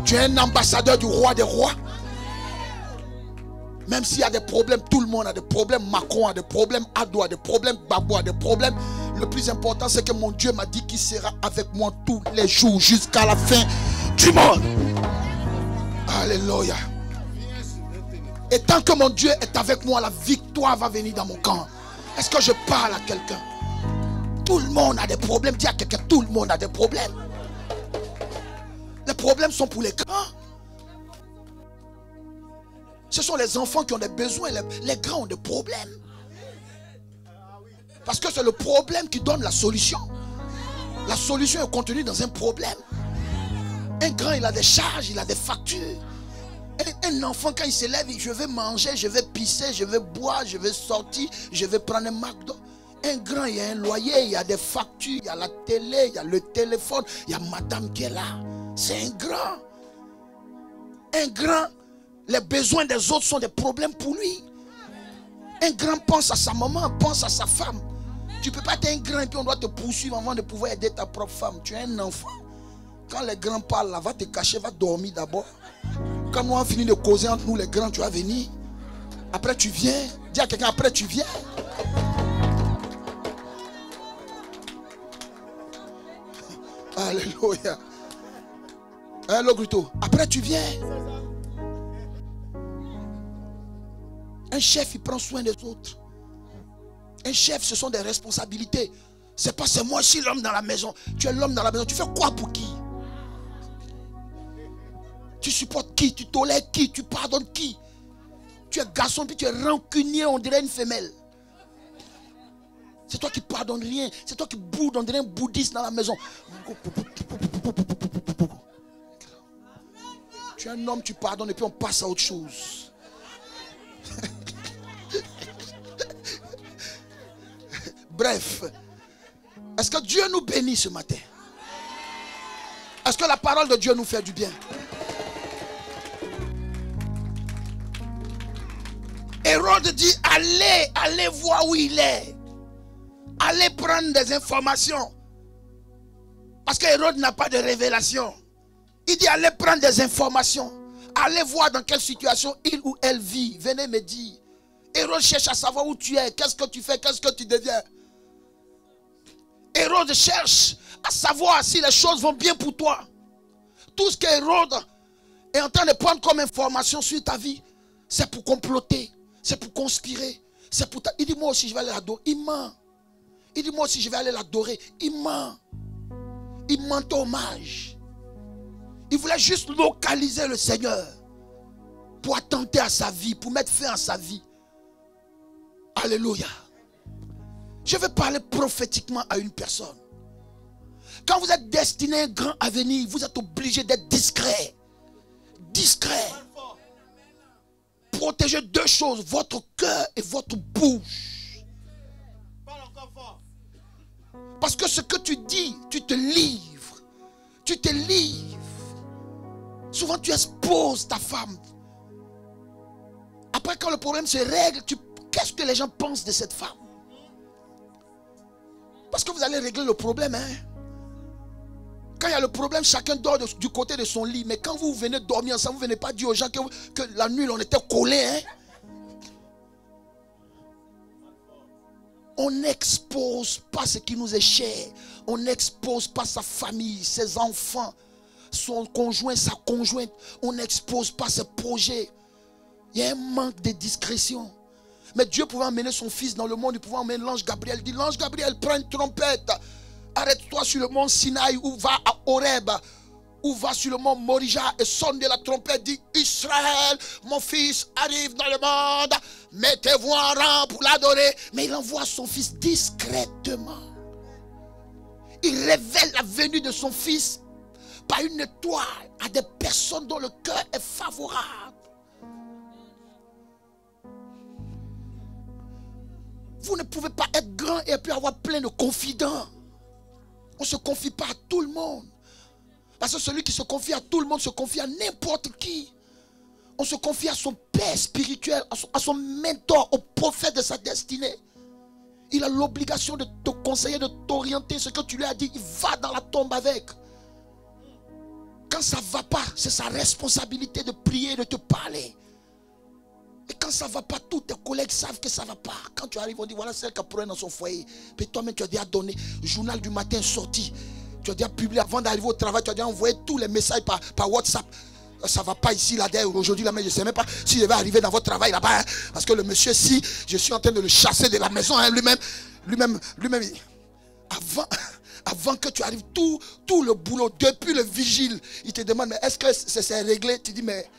Tu es un ambassadeur du roi des rois. Même s'il y a des problèmes, tout le monde a des problèmes. Macron a des problèmes, Ado a des problèmes, Babou a des problèmes. Le plus important, c'est que mon Dieu m'a dit qu'il sera avec moi tous les jours jusqu'à la fin du monde. Alléluia. Et tant que mon Dieu est avec moi, la victoire va venir dans mon camp. Est-ce que je parle à quelqu'un? Tout le monde a des problèmes. Dis à quelqu'un, tout le monde a des problèmes. Les problèmes sont pour les grands. Ce sont les enfants qui ont des besoins. Les grands ont des problèmes. Parce que c'est le problème qui donne la solution. La solution est contenue dans un problème. Un grand, il a des charges, il a des factures. Un enfant, quand il se lève, je vais manger, je vais pisser, je vais boire, je vais sortir, je vais prendre un McDo. Un grand, il y a un loyer, il y a des factures, il y a la télé, il y a le téléphone, il y a madame qui est là. C'est un grand. Un grand, les besoins des autres sont des problèmes pour lui. Un grand pense à sa maman, pense à sa femme. Tu ne peux pas être un grand et puis on doit te poursuivre avant de pouvoir aider ta propre femme. Tu es un enfant. Quand les grands parlent, là, va te cacher, va dormir d'abord. Quand nous avons fini de causer entre nous les grands, tu vas venir. Après tu viens. Dis à quelqu'un, après tu viens. Alléluia. Alléluia, Grito. Après tu viens. Un chef, il prend soin des autres. Un chef, ce sont des responsabilités. C'est pas c'est moi aussi l'homme dans la maison. Tu es l'homme dans la maison. Tu fais quoi pour qui? Tu supportes qui? Tu tolères qui? Tu pardonnes qui? Tu es garçon puis tu es rancunier, on dirait une femelle. C'est toi qui pardonnes rien. C'est toi qui boudes, on dirait un bouddhiste dans la maison. Tu es un homme, tu pardonnes et puis on passe à autre chose. Bref, est-ce que Dieu nous bénit ce matin? Est-ce que la parole de Dieu nous fait du bien? Hérode dit, allez voir où il est. Allez prendre des informations. Parce que Hérode n'a pas de révélation. Il dit, allez prendre des informations. Allez voir dans quelle situation il ou elle vit. Venez me dire. Hérode cherche à savoir où tu es. Qu'est-ce que tu fais? Qu'est-ce que tu deviens? Hérode cherche à savoir si les choses vont bien pour toi. Tout ce qu'Hérode est en train de prendre comme information sur ta vie, c'est pour comploter, c'est pour conspirer, c'est pour il dit moi aussi je vais aller l'adorer, il ment. Il dit moi aussi je vais aller l'adorer, il ment. Il ment hommage. Il voulait juste localiser le Seigneur pour attenter à sa vie, pour mettre fin à sa vie. Alléluia. Je vais parler prophétiquement à une personne. Quand vous êtes destiné à un grand avenir, vous êtes obligé d'être discret. Discret. Protégez deux choses, votre cœur et votre bouche. Parce que ce que tu dis, tu te livres. Tu te livres. Souvent tu exposes ta femme. Après quand le problème se règle, qu'est-ce que les gens pensent de cette femme? Parce que vous allez régler le problème. Hein? Quand il y a le problème, chacun dort du côté de son lit. Mais quand vous venez dormir ensemble, vous ne venez pas dire aux gens que la nuit, on était collés. Hein? On n'expose pas ce qui nous est cher. On n'expose pas sa famille, ses enfants, son conjoint, sa conjointe. On n'expose pas ses projets. Il y a un manque de discrétion. Mais Dieu pouvait emmener son fils dans le monde. Il pouvait emmener l'ange Gabriel. Il dit, l'ange Gabriel, prends une trompette. Arrête-toi sur le mont Sinaï ou va à Horeb. Ou va sur le mont Morija et sonne de la trompette. Dit, Israël, mon fils arrive dans le monde. Mettez-vous en rang pour l'adorer. Mais il envoie son fils discrètement. Il révèle la venue de son fils par une étoile à des personnes dont le cœur est favorable. Vous ne pouvez pas être grand et puis avoir plein de confidents. On ne se confie pas à tout le monde. Parce que celui qui se confie à tout le monde se confie à n'importe qui. On se confie à son père spirituel, à son mentor, au prophète de sa destinée. Il a l'obligation de te conseiller, de t'orienter. Ce que tu lui as dit, il va dans la tombe avec. Quand ça ne va pas, c'est sa responsabilité de prier, de te parler. Et quand ça ne va pas, tous tes collègues savent que ça ne va pas. Quand tu arrives, on dit voilà celle qui a problème dans son foyer. Puis toi-même, tu as déjà donné. Journal du matin sorti. Tu as déjà publié avant d'arriver au travail. Tu as déjà envoyé tous les messages par WhatsApp. Ça ne va pas ici, là, aujourd'hui, là, mais je ne sais même pas si je vais arriver dans votre travail là-bas. Hein, parce que le monsieur, si je suis en train de le chasser de la maison, hein, lui-même, avant que tu arrives, tout le boulot, depuis le vigile, il te demande, mais est-ce que c'est réglé? Tu dis, mais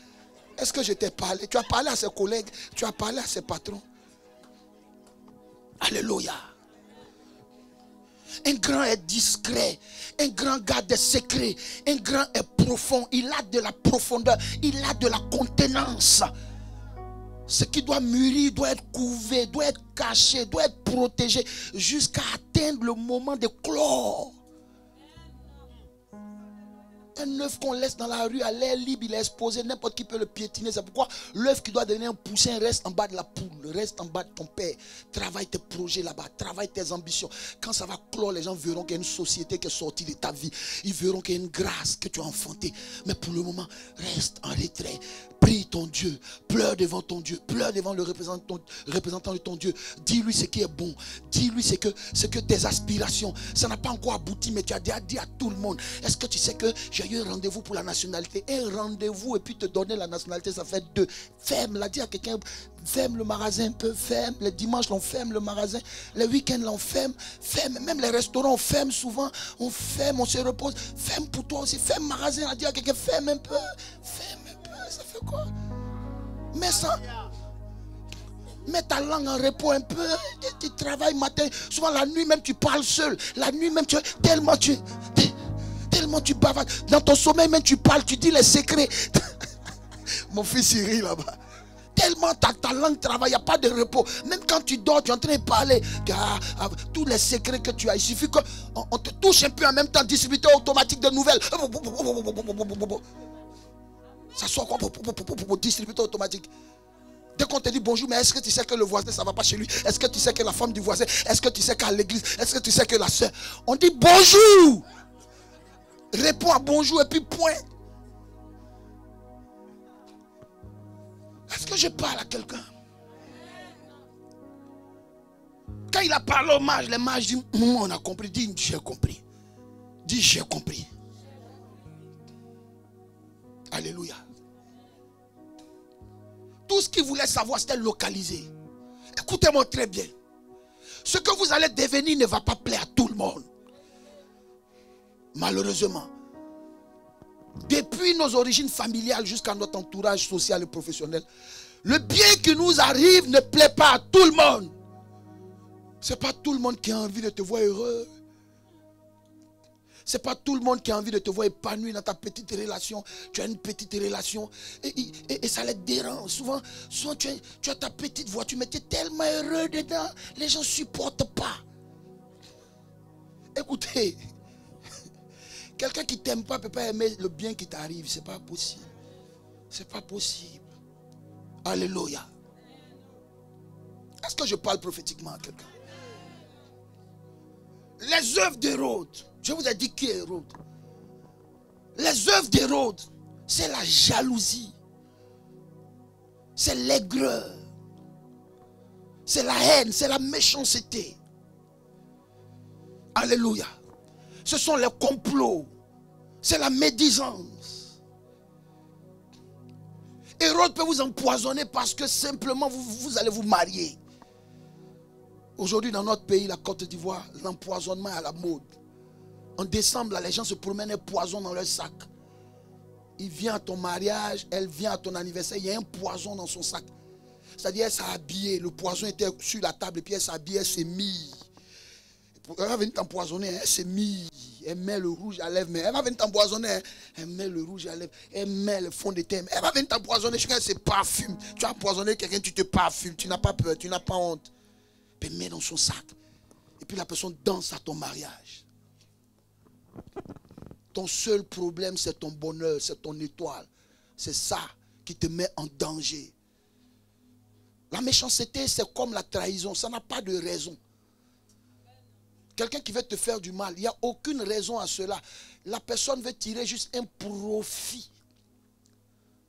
est-ce que je t'ai parlé? Tu as parlé à ses collègues, tu as parlé à ses patrons. Alléluia. Un grand est discret, un grand garde des secrets, un grand est profond, il a de la profondeur, il a de la contenance. Ce qui doit mûrir doit être couvé, doit être caché, doit être protégé jusqu'à atteindre le moment de clore. Un œuf qu'on laisse dans la rue à l'air libre, il est exposé, n'importe qui peut le piétiner. C'est pourquoi l'œuf qui doit devenir un poussin reste en bas de la poule, reste en bas de ton père. Travaille tes projets là-bas, travaille tes ambitions. Quand ça va clore, les gens verront qu'il y a une société qui est sortie de ta vie. Ils verront qu'il y a une grâce que tu as enfantée. Mais pour le moment, reste en retrait. Prie ton Dieu, pleure devant ton Dieu, pleure devant le représentant de ton Dieu. Dis-lui ce qui est bon, dis-lui ce que tes aspirations, ça n'a pas encore abouti, mais tu as déjà dit à tout le monde. Est-ce que tu sais que j'ai eu un rendez-vous pour la nationalité? Un rendez-vous et puis te donner la nationalité, ça fait deux. Ferme, l'a dit à quelqu'un, ferme le magasin un peu, ferme. Les dimanches, on ferme le magasin. Les week-ends, on ferme. Ferme, même les restaurants, on ferme souvent. On ferme, on se repose. Ferme pour toi aussi, ferme le magasin, l'a dit à quelqu'un, ferme un peu. Ferme un peu, ça fait quoi? Mais ça, Mets ta langue en repos un peu. Tu travailles matin. Souvent la nuit même tu parles seul. La nuit même tellement tu bavardes. Dans ton sommeil même tu parles. Tu dis les secrets. Mon fils il rit là-bas. Tellement ta langue travaille. Il n'y a pas de repos. Même quand tu dors tu es en train de parler. Tous les secrets que tu as. Il suffit qu'on te touche un peu en même temps. Distributeur automatique de nouvelles. Ça sort quoi? Distributeur automatique. Dès qu'on te dit bonjour, mais est-ce que tu sais que le voisin, ça ne va pas chez lui? Est-ce que tu sais que la femme du voisin? Est-ce que tu sais qu'à l'église? Est-ce que tu sais que la soeur? On dit bonjour. Réponds à bonjour et puis point. Est-ce que je parle à quelqu'un? Quand il a parlé au mage, les mages disent, on a compris. Dis, j'ai compris. Dis, j'ai compris. Alléluia. Tout ce qu'il voulait savoir, c'était localisé. Écoutez-moi très bien. Ce que vous allez devenir ne va pas plaire à tout le monde. Malheureusement. Depuis nos origines familiales jusqu'à notre entourage social et professionnel, le bien qui nous arrive ne plaît pas à tout le monde. Ce n'est pas tout le monde qui a envie de te voir heureux. Ce n'est pas tout le monde qui a envie de te voir épanoui dans ta petite relation. Tu as une petite relation et ça les dérange. Souvent tu as ta petite voiture, mais tu es tellement heureux dedans. Les gens ne supportent pas. Écoutez, quelqu'un qui ne t'aime pas ne peut pas aimer le bien qui t'arrive. Ce n'est pas possible. Ce n'est pas possible. Alléluia. Est-ce que je parle prophétiquement à quelqu'un? Les œuvres d'Hérode. Je vous ai dit qui est Hérode. Les œuvres d'Hérode, c'est la jalousie. C'est l'aigreur. C'est la haine, c'est la méchanceté. Alléluia. Ce sont les complots. C'est la médisance. Hérode peut vous empoisonner parce que simplement vous allez vous marier. Aujourd'hui dans notre pays, la Côte d'Ivoire, l'empoisonnement est à la mode. En décembre, là, les gens se promènent un poison dans leur sac. Il vient à ton mariage, elle vient à ton anniversaire, il y a un poison dans son sac. C'est-à-dire, elle s'est habillée, le poison était sur la table et puis elle s'est habillée, elle s'est mise. Elle va venir t'empoisonner, elle s'est mise. Elle met le rouge à lèvres, mais elle va venir t'empoisonner. Elle met le rouge à lèvres, elle met le fond de teint. Elle va venir t'empoisonner, chacun se parfume. Tu as empoisonné quelqu'un, tu te parfumes, tu n'as pas peur, tu n'as pas honte. Puis elle met dans son sac. Et puis la personne danse à ton mariage. Ton seul problème, c'est ton bonheur, c'est ton étoile. C'est ça qui te met en danger. La méchanceté, c'est comme la trahison. Ça n'a pas de raison. Quelqu'un qui veut te faire du mal, il n'y a aucune raison à cela. La personne veut tirer juste un profit.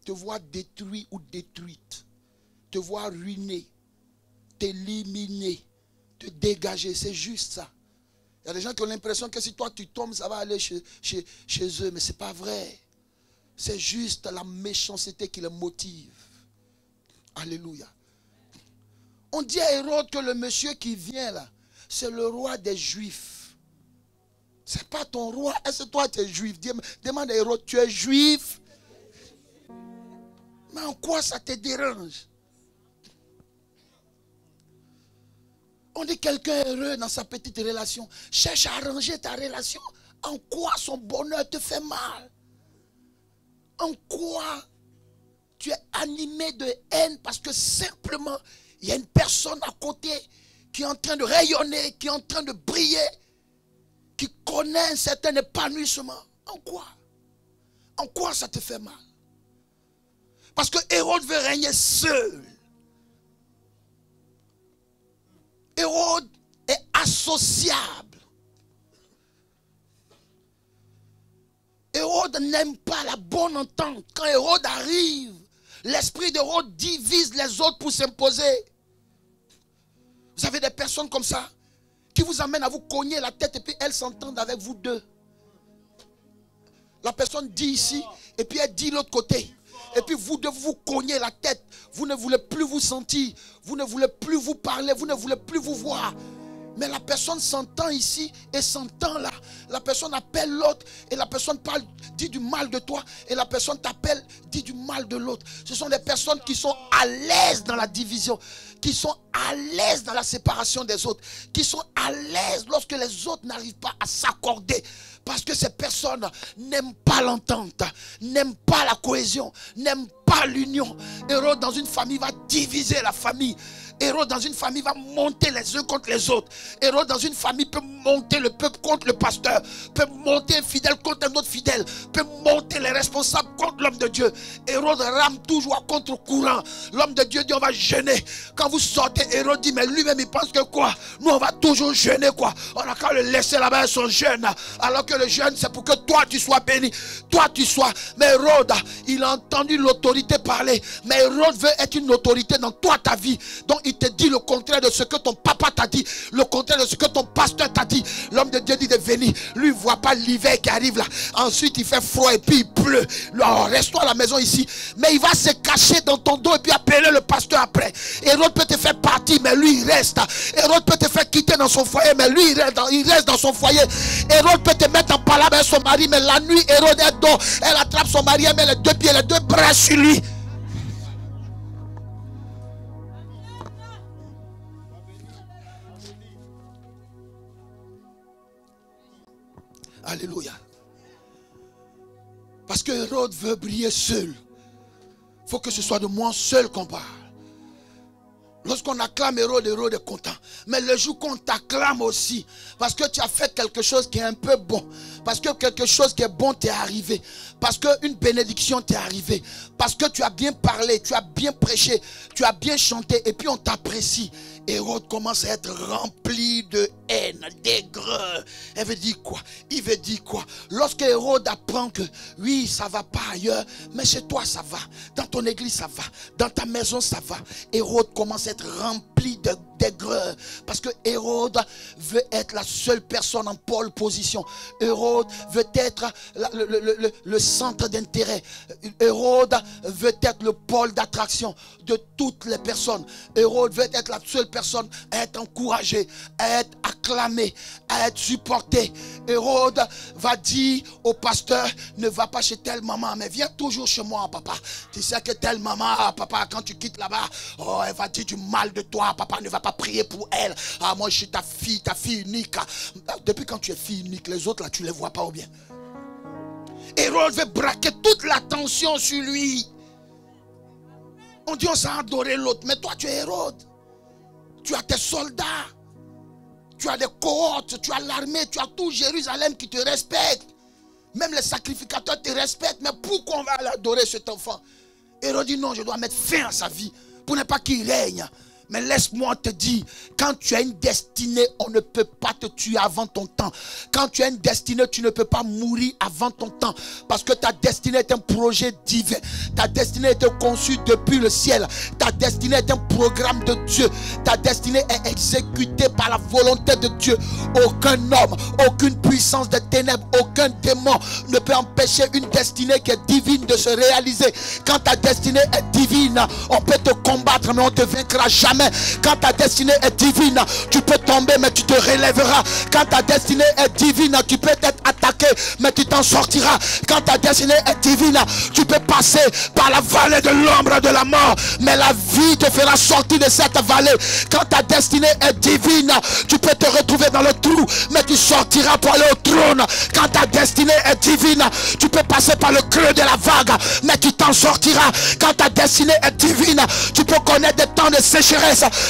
Te voir détruit ou détruite. Te voir ruiné. T'éliminer. Te dégager. C'est juste ça. Il y a des gens qui ont l'impression que si toi tu tombes, ça va aller chez eux. Mais ce n'est pas vrai. C'est juste la méchanceté qui les motive. Alléluia. On dit à Hérode que le monsieur qui vient là, c'est le roi des Juifs. Ce n'est pas ton roi. Est-ce que toi tu es juif? Demande à Hérode, tu es juif? Mais en quoi ça te dérange? On dit quelqu'un est heureux dans sa petite relation. Cherche à arranger ta relation. En quoi son bonheur te fait mal? En quoi tu es animé de haine parce que simplement il y a une personne à côté qui est en train de rayonner, qui est en train de briller, qui connaît un certain épanouissement. En quoi? En quoi ça te fait mal? Parce que Hérode veut régner seul. Hérode est associable. Hérode n'aime pas la bonne entente. Quand Hérode arrive, l'esprit d'Hérode divise les autres pour s'imposer. Vous avez des personnes comme ça qui vous amènent à vous cogner la tête et puis elles s'entendent avec vous deux. La personne dit ici et puis elle dit l'autre côté. Et puis vous deux vous cognez la tête. Vous ne voulez plus vous sentir. Vous ne voulez plus vous parler. Vous ne voulez plus vous voir. Mais la personne s'entend ici et s'entend là. La personne appelle l'autre et la personne parle, dit du mal de toi. Et la personne t'appelle, dit du mal de l'autre. Ce sont des personnes qui sont à l'aise dans la division, qui sont à l'aise dans la séparation des autres, qui sont à l'aise lorsque les autres n'arrivent pas à s'accorder. Parce que ces personnes n'aiment pas l'entente, n'aiment pas la cohésion, n'aiment pas l'union. Hérode dans une famille va diviser la famille. Hérode dans une famille va monter les uns contre les autres. Hérode dans une famille peut monter le peuple contre le pasteur, peut monter un fidèle contre un autre fidèle, peut monter les responsables contre l'homme de Dieu. Hérode rame toujours à contre-courant. L'homme de Dieu dit on va jeûner. Quand vous sortez, Hérode dit mais lui-même il pense que quoi? Nous on va toujours jeûner quoi. On a qu'à le laisser là-bas son jeûne. Alors que le jeûne c'est pour que toi tu sois béni. Toi tu sois. Mais Hérode, il a entendu l'autorité parler. Mais Hérode veut être une autorité dans toi ta vie. Donc il te dit le contraire de ce que ton papa t'a dit, le contraire de ce que ton pasteur t'a dit. L'homme de Dieu dit de venir. Lui, il ne voit pas l'hiver qui arrive là. Ensuite, il fait froid et puis il pleut. Alors, reste-toi à la maison ici. Mais il va se cacher dans ton dos et puis appeler le pasteur après. Hérode peut te faire partir, mais lui, il reste. Hérode peut te faire quitter dans son foyer, mais lui, il reste dans son foyer. Hérode peut te mettre en palabre avec son mari, mais la nuit, Hérode est dort. Elle attrape son mari, elle met les deux pieds, les deux bras sur lui. Alléluia. Parce que Hérode veut briller seul. Il faut que ce soit de moi seul qu'on parle. Lorsqu'on acclame Hérode, Hérode est content. Mais le jour qu'on t'acclame aussi, parce que tu as fait quelque chose qui est un peu bon, parce que quelque chose qui est bon t'est arrivé, parce qu'une bénédiction t'est arrivée, parce que tu as bien parlé, tu as bien prêché, tu as bien chanté, et puis on t'apprécie. Hérode commence à être rempli de haine, d'aigreur. Elle veut dire quoi? Il veut dire quoi? Lorsque Hérode apprend que oui, ça va pas ailleurs, mais chez toi ça va, dans ton église ça va, dans ta maison ça va. Hérode commence à être rempli d'aigreur, parce que Hérode veut être la seule personne en pole position. Hérode veut être le centre d'intérêt. Hérode veut être le pôle d'attraction de toutes les personnes. Hérode veut être la seule personne à être encouragée, à être acclamée, à être supportée. Hérode va dire au pasteur, ne va pas chez telle maman, mais viens toujours chez moi, papa. Tu sais que telle maman, papa, quand tu quittes là-bas, oh, elle va dire du mal de toi, papa, ne va pas prier pour elle. Ah, moi je suis ta fille unique. Depuis quand tu es fille unique, les autres là, tu les vois pas ou bien? Hérode veut braquer toute l'attention sur lui. On dit on s'est adoré l'autre, mais toi tu es Hérode. Tu as tes soldats, tu as des cohortes, tu as l'armée, tu as tout Jérusalem qui te respecte. Même les sacrificateurs te respectent. Mais pourquoi on va adorer cet enfant? Hérode dit non, je dois mettre fin à sa vie pour ne pas qu'il règne. Mais laisse-moi te dire, quand tu as une destinée, on ne peut pas te tuer avant ton temps. Quand tu as une destinée, tu ne peux pas mourir avant ton temps. Parce que ta destinée est un projet divin. Ta destinée est conçue depuis le ciel. Ta destinée est un programme de Dieu. Ta destinée est exécutée par la volonté de Dieu. Aucun homme, aucune puissance de ténèbres, aucun démon ne peut empêcher une destinée qui est divine de se réaliser. Quand ta destinée est divine, on peut te combattre, mais on ne te vaincra jamais. Quand ta destinée est divine, tu peux tomber, mais tu te relèveras. Quand ta destinée est divine, tu peux être attaqué, mais tu t'en sortiras. Quand ta destinée est divine, tu peux passer par la vallée de l'ombre de la mort, mais la vie te fera sortir de cette vallée. Quand ta destinée est divine, tu peux te retrouver dans le trou, mais tu sortiras pour aller au trône. Quand ta destinée est divine, tu peux passer par le creux de la vague, mais tu t'en sortiras. Quand ta destinée est divine, tu peux connaître des temps de sécheresse,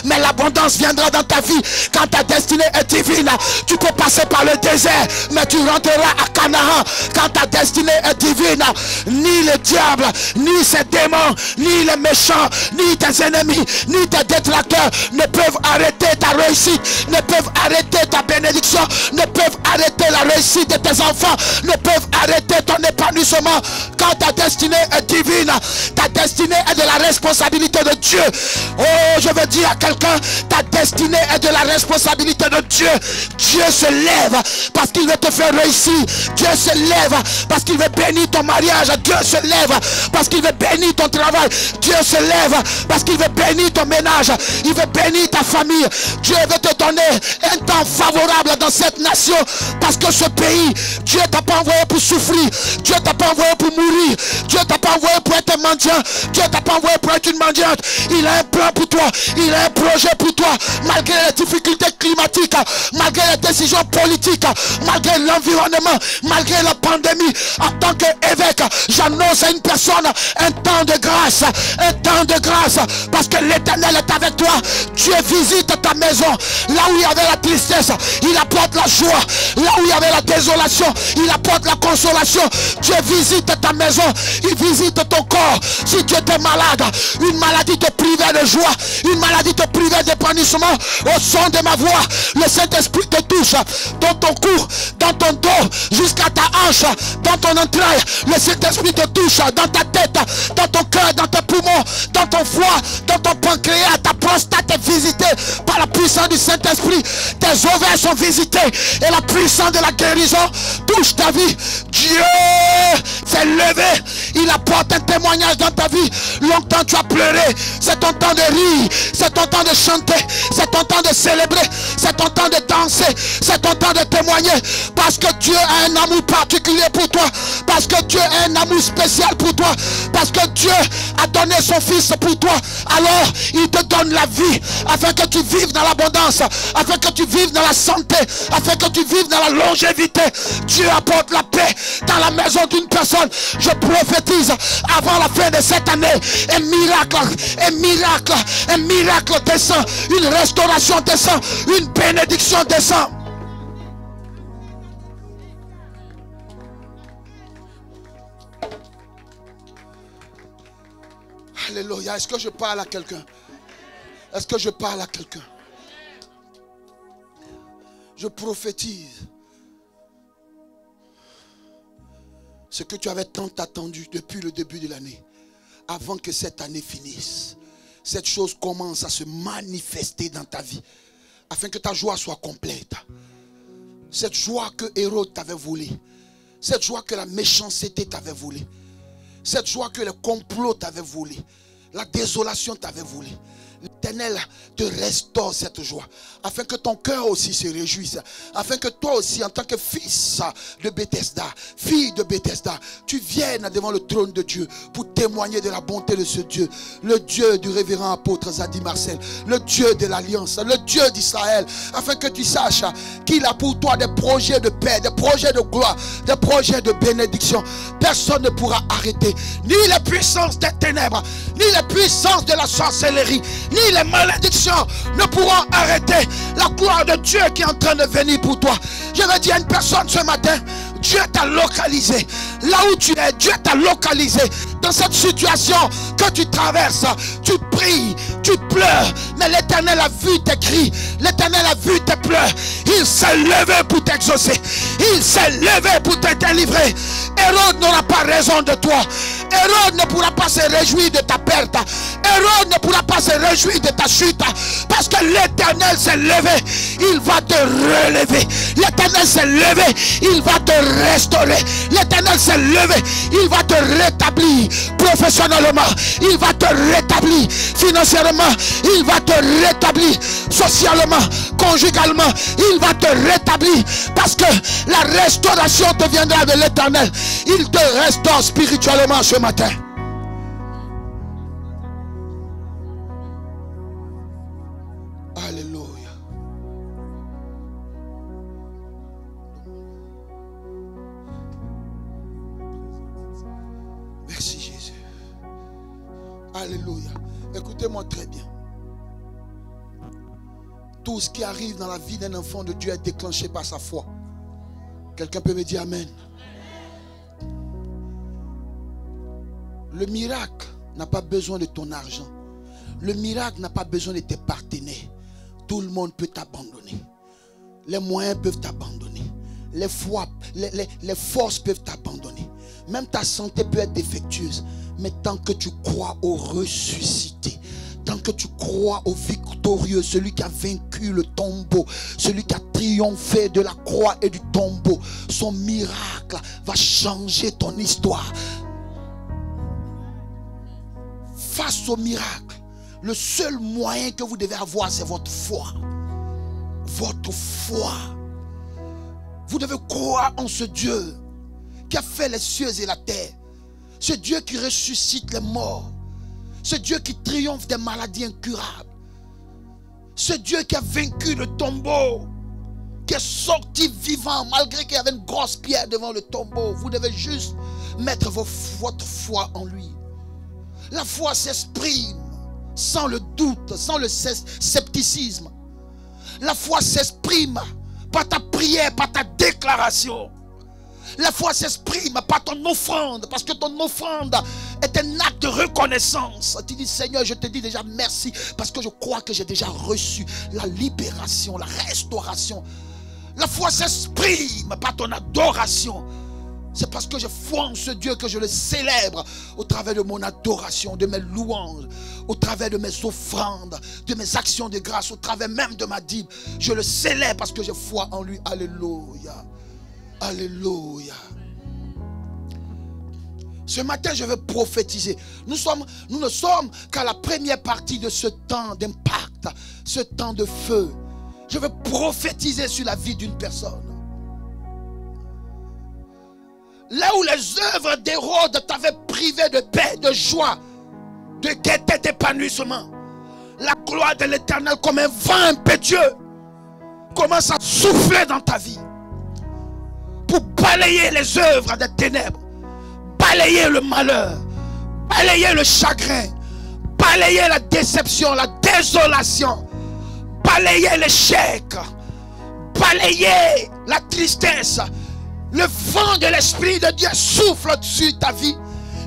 mais l'abondance viendra dans ta vie. Quand ta destinée est divine, tu peux passer par le désert, mais tu rentreras à Canaan. Quand ta destinée est divine, ni le diable, ni ses démons, ni les méchants, ni tes ennemis, ni tes détracteurs ne peuvent arrêter ta réussite, ne peuvent arrêter ta bénédiction, ne peuvent arrêter la réussite de tes enfants, ne peuvent arrêter ton épanouissement. Quand ta destinée est divine, divine. Ta destinée est de la responsabilité de Dieu. Oh, je veux dire à quelqu'un, ta destinée est de la responsabilité de Dieu. Dieu se lève parce qu'il veut te faire réussir. Dieu se lève parce qu'il veut bénir ton mariage. Dieu se lève parce qu'il veut bénir ton travail. Dieu se lève parce qu'il veut bénir ton ménage. Il veut bénir ta famille. Dieu veut te donner un temps favorable dans cette nation, parce que ce pays, Dieu t'a pas envoyé pour souffrir. Dieu t'a pas envoyé pour mourir. Dieu t'a pas envoyé pour être un mendiant. Dieu t'a pas envoyé pour être une mendiante. Il a un plan pour toi. Il a un projet pour toi. Malgré les difficultés climatiques, malgré les décisions politiques, malgré l'environnement, malgré la pandémie, en tant qu'évêque, j'annonce à une personne un temps de grâce. Un temps de grâce, parce que l'Éternel est avec toi. Dieu visite ta maison. Là où il y avait la tristesse, il apporte la joie. Là où il y avait la désolation, il apporte la consolation. Dieu visite ta maison. Il visite ton corps. Si tu étais malade, une maladie te privait de joie, une maladie te privait d'épanouissement, au son de ma voix, le Saint-Esprit te touche dans ton cou, dans ton dos, jusqu'à ta hanche, dans ton entraille. Le Saint-Esprit te touche dans ta tête, dans ton cœur, dans tes poumons, dans ton foie, dans ton pancréas. Ta prostate est visitée par la puissance du Saint-Esprit. Tes ovaires sont visités et la puissance de la guérison touche ta vie. Dieu s'est levé. Il apporte un témoignage dans ta vie. Longtemps tu as pleuré. C'est ton temps de rire. C'est ton temps de chanter. C'est ton temps de célébrer. C'est ton temps de danser. C'est ton temps de témoigner. Parce que Dieu a un amour particulier pour toi. Parce que Dieu a un amour spécial pour toi. Parce que Dieu a donné son fils pour toi. Alors il te donne la vie afin que tu vives dans l'abondance, afin que tu vives dans la santé, afin que tu vives dans la longévité. Dieu apporte la paix dans la maison d'une personne. Je prophétise avant la fin de cette année, un miracle, un miracle, un miracle descend, une restauration descend, une bénédiction descend. Alléluia. Est-ce que je parle à quelqu'un? Est-ce que je parle à quelqu'un? Je prophétise ce que tu avais tant attendu depuis le début de l'année. Avant que cette année finisse, cette chose commence à se manifester dans ta vie, afin que ta joie soit complète. Cette joie que Hérode t'avait volée, cette joie que la méchanceté t'avait volée, cette joie que le complot t'avait volé, la désolation t'avait volé. L'Éternel te restaure cette joie, afin que ton cœur aussi se réjouisse, afin que toi aussi, en tant que fils de Bethesda, fille de Bethesda, tu viennes devant le trône de Dieu pour témoigner de la bonté de ce Dieu, le Dieu du révérend apôtre Zadi Marcel, le Dieu de l'Alliance, le Dieu d'Israël, afin que tu saches qu'il a pour toi des projets de paix, des projets de gloire, des projets de bénédiction. Personne ne pourra arrêter ni les puissances des ténèbres, ni les puissances de la sorcellerie, ni les malédictions ne pourront arrêter la gloire de Dieu qui est en train de venir pour toi. Je veux dire à une personne ce matin, Dieu t'a localisé. Là où tu es, Dieu t'a localisé. Dans cette situation que tu traverses, tu pries, tu pleures, mais l'Éternel a vu tes cris, l'Éternel a vu tes pleurs. Il s'est levé pour t'exaucer. Il s'est levé pour te délivrer. Hérode n'aura pas raison de toi. Hérode ne pourra pas se réjouir de ta perte. Hérode ne pourra pas se réjouir de ta chute. Parce que l'Éternel s'est levé. Il va te relever. L'Éternel s'est levé. Il va te restaurer. L'Éternel s'est levé. Il va te rétablir professionnellement. Il va te rétablir financièrement. Il va te rétablir socialement, conjugalement. Il va te rétablir. Parce que la restauration te viendra de l'Éternel. Il te restaure spirituellement ce matin. Alléluia. Merci Jésus. Alléluia. Écoutez-moi très bien. Tout ce qui arrive dans la vie d'un enfant de Dieu est déclenché par sa foi. Quelqu'un peut me dire Amen. Le miracle n'a pas besoin de ton argent. Le miracle n'a pas besoin de tes partenaires. Tout le monde peut t'abandonner. Les moyens peuvent t'abandonner. Les forces peuvent t'abandonner. Même ta santé peut être défectueuse. Mais tant que tu crois au ressuscité, tant que tu crois au victorieux, celui qui a vaincu le tombeau, celui qui a triomphé de la croix et du tombeau, son miracle va changer ton histoire. Face au miracle, le seul moyen que vous devez avoir, c'est votre foi. Votre foi. Vous devez croire en ce Dieu qui a fait les cieux et la terre. Ce Dieu qui ressuscite les morts. Ce Dieu qui triomphe des maladies incurables. Ce Dieu qui a vaincu le tombeau. Qui est sorti vivant malgré qu'il y avait une grosse pierre devant le tombeau. Vous devez juste mettre votre foi en lui. La foi s'exprime sans le doute, sans le scepticisme. La foi s'exprime par ta prière, par ta déclaration. La foi s'exprime par ton offrande, parce que ton offrande est un acte de reconnaissance. Tu dis, Seigneur, je te dis déjà merci, parce que je crois que j'ai déjà reçu la libération, la restauration. La foi s'exprime par ton adoration. C'est parce que je foi en ce Dieu que je le célèbre au travers de mon adoration, de mes louanges, au travers de mes offrandes, de mes actions de grâce, au travers même de ma dîme. Je le célèbre parce que je foi en lui. Alléluia. Alléluia. Ce matin, je vais prophétiser. Nous ne sommes qu'à la première partie de ce temps d'impact, ce temps de feu. Je vais prophétiser sur la vie d'une personne. Là où les œuvres d'Hérode t'avaient privé de paix, de joie, de gaieté, d'épanouissement, la gloire de l'Éternel comme un vent impétueux commence à souffler dans ta vie pour balayer les œuvres des ténèbres, balayer le malheur, balayer le chagrin, balayer la déception, la désolation, balayer l'échec, balayer la tristesse. Le vent de l'Esprit de Dieu souffle sur ta vie.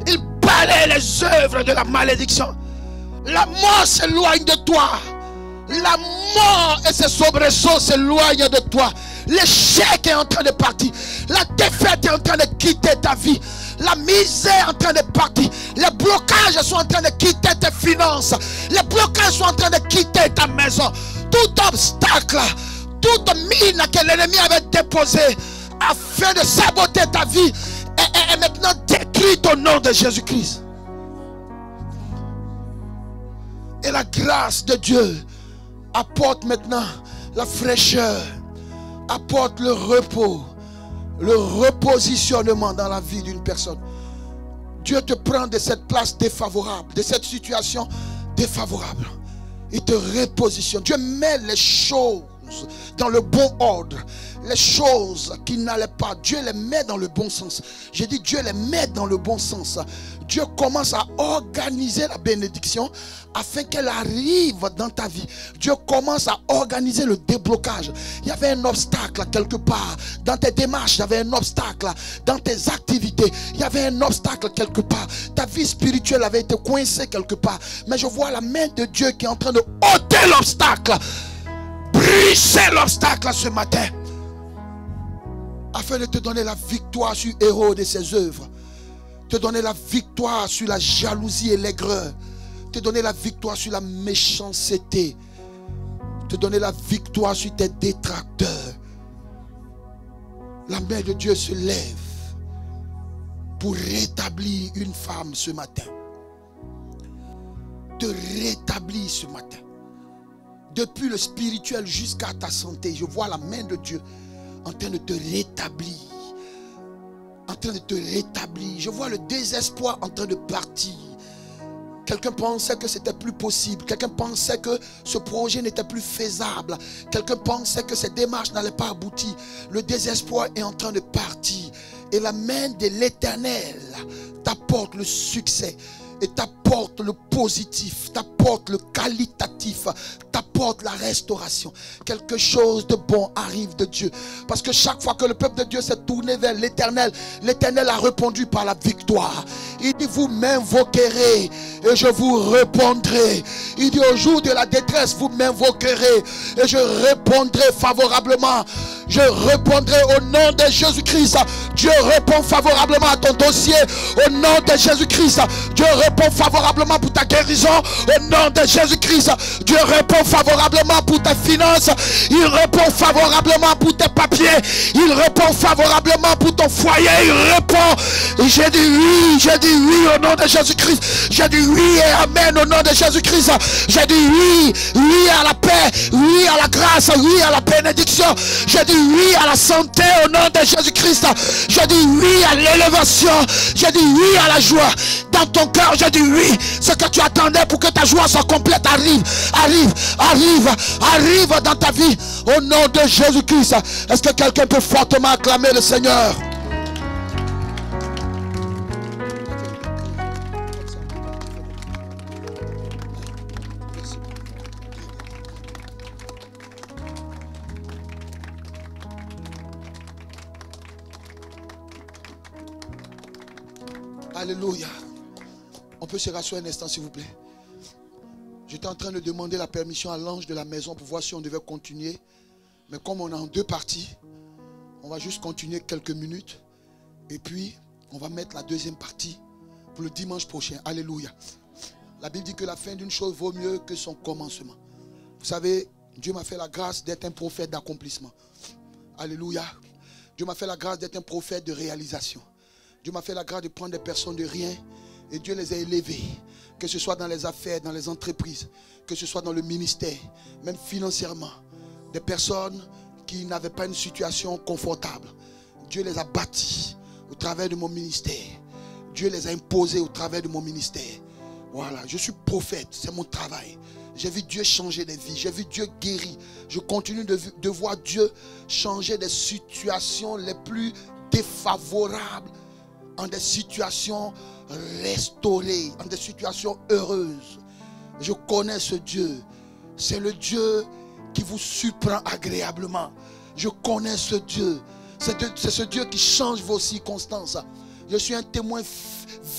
Il balaye les œuvres de la malédiction. La mort s'éloigne de toi. La mort et ses soubresauts s'éloignent de toi. L'échec est en train de partir. La défaite est en train de quitter ta vie. La misère est en train de partir. Les blocages sont en train de quitter tes finances. Les blocages sont en train de quitter ta maison. Tout obstacle, toute mine que l'ennemi avait déposée afin de saboter ta vie est maintenant détruite au nom de Jésus-Christ. Et la grâce de Dieu apporte maintenant la fraîcheur, apporte le repos, le repositionnement dans la vie d'une personne. Dieu te prend de cette place défavorable, de cette situation défavorable. Il te repositionne. Dieu met les choses dans le bon ordre. Les choses qui n'allaient pas, Dieu les met dans le bon sens. J'ai dit Dieu les met dans le bon sens. Dieu commence à organiser la bénédiction afin qu'elle arrive dans ta vie. Dieu commence à organiser le déblocage. Il y avait un obstacle quelque part. Dans tes démarches, il y avait un obstacle. Dans tes activités, il y avait un obstacle quelque part. Ta vie spirituelle avait été coincée quelque part. Mais je vois la main de Dieu qui est en train de ôter l'obstacle. Briser l'obstacle ce matin. Afin de te donner la victoire sur Hérode et ses œuvres. Te donner la victoire sur la jalousie et l'aigreur. Te donner la victoire sur la méchanceté. Te donner la victoire sur tes détracteurs. La main de Dieu se lève pour rétablir une femme ce matin. Te rétablir ce matin. Depuis le spirituel jusqu'à ta santé, je vois la main de Dieu en train de te rétablir. En train de te rétablir. Je vois le désespoir en train de partir. Quelqu'un pensait que c'était plus possible. Quelqu'un pensait que ce projet n'était plus faisable. Quelqu'un pensait que ces démarches n'allaient pas aboutir. Le désespoir est en train de partir. Et la main de l'Éternel t'apporte le succès. Et t'apporte le positif, t'apporte le qualitatif, t'apporte la restauration. Quelque chose de bon arrive de Dieu. Parce que chaque fois que le peuple de Dieu s'est tourné vers l'Éternel, l'Éternel a répondu par la victoire. Il dit, vous m'invoquerez et je vous répondrai. Il dit, au jour de la détresse, vous m'invoquerez et je répondrai favorablement. Je répondrai au nom de Jésus-Christ. Dieu répond favorablement à ton dossier au nom de Jésus-Christ. Dieu répond favorablement pour ta guérison au nom de Jésus-Christ. Dieu répond favorablement pour tes finances. Il répond favorablement pour tes papiers. Il répond favorablement pour ton foyer. Il répond. Et j'ai dit oui au nom de Jésus-Christ. J'ai dit oui et amen au nom de Jésus-Christ. J'ai dit oui à la paix, oui à la grâce, oui à la bénédiction. J'ai dit oui à la santé au nom de Jésus-Christ. J'ai dit oui à l'élévation. J'ai dit oui à la joie. Dans ton cœur, j'ai dit oui. Ce que tu attendais pour que ta joie soit complète arrive dans ta vie au nom de Jésus-Christ. Est-ce que quelqu'un peut fortement acclamer le Seigneur? Alléluia. On peut se rasseoir un instant s'il vous plaît. J'étais en train de demander la permission à l'ange de la maison pour voir si on devait continuer. Mais comme on est en deux parties, on va juste continuer quelques minutes. Et puis, on va mettre la deuxième partie pour le dimanche prochain. Alléluia. La Bible dit que la fin d'une chose vaut mieux que son commencement. Vous savez, Dieu m'a fait la grâce d'être un prophète d'accomplissement. Alléluia. Dieu m'a fait la grâce d'être un prophète de réalisation. Dieu m'a fait la grâce de prendre des personnes de rien et Dieu les a élevées. Que ce soit dans les affaires, dans les entreprises, que ce soit dans le ministère, même financièrement. Des personnes qui n'avaient pas une situation confortable. Dieu les a bâties au travers de mon ministère. Dieu les a imposées au travers de mon ministère. Voilà, je suis prophète, c'est mon travail. J'ai vu Dieu changer des vies, j'ai vu Dieu guérir. Je continue de voir Dieu changer des situations les plus défavorables en des situations restaurées, en des situations heureuses. Je connais ce Dieu. C'est le Dieu qui vous surprend agréablement. Je connais ce Dieu. C'est ce Dieu qui change vos circonstances. Je suis un témoin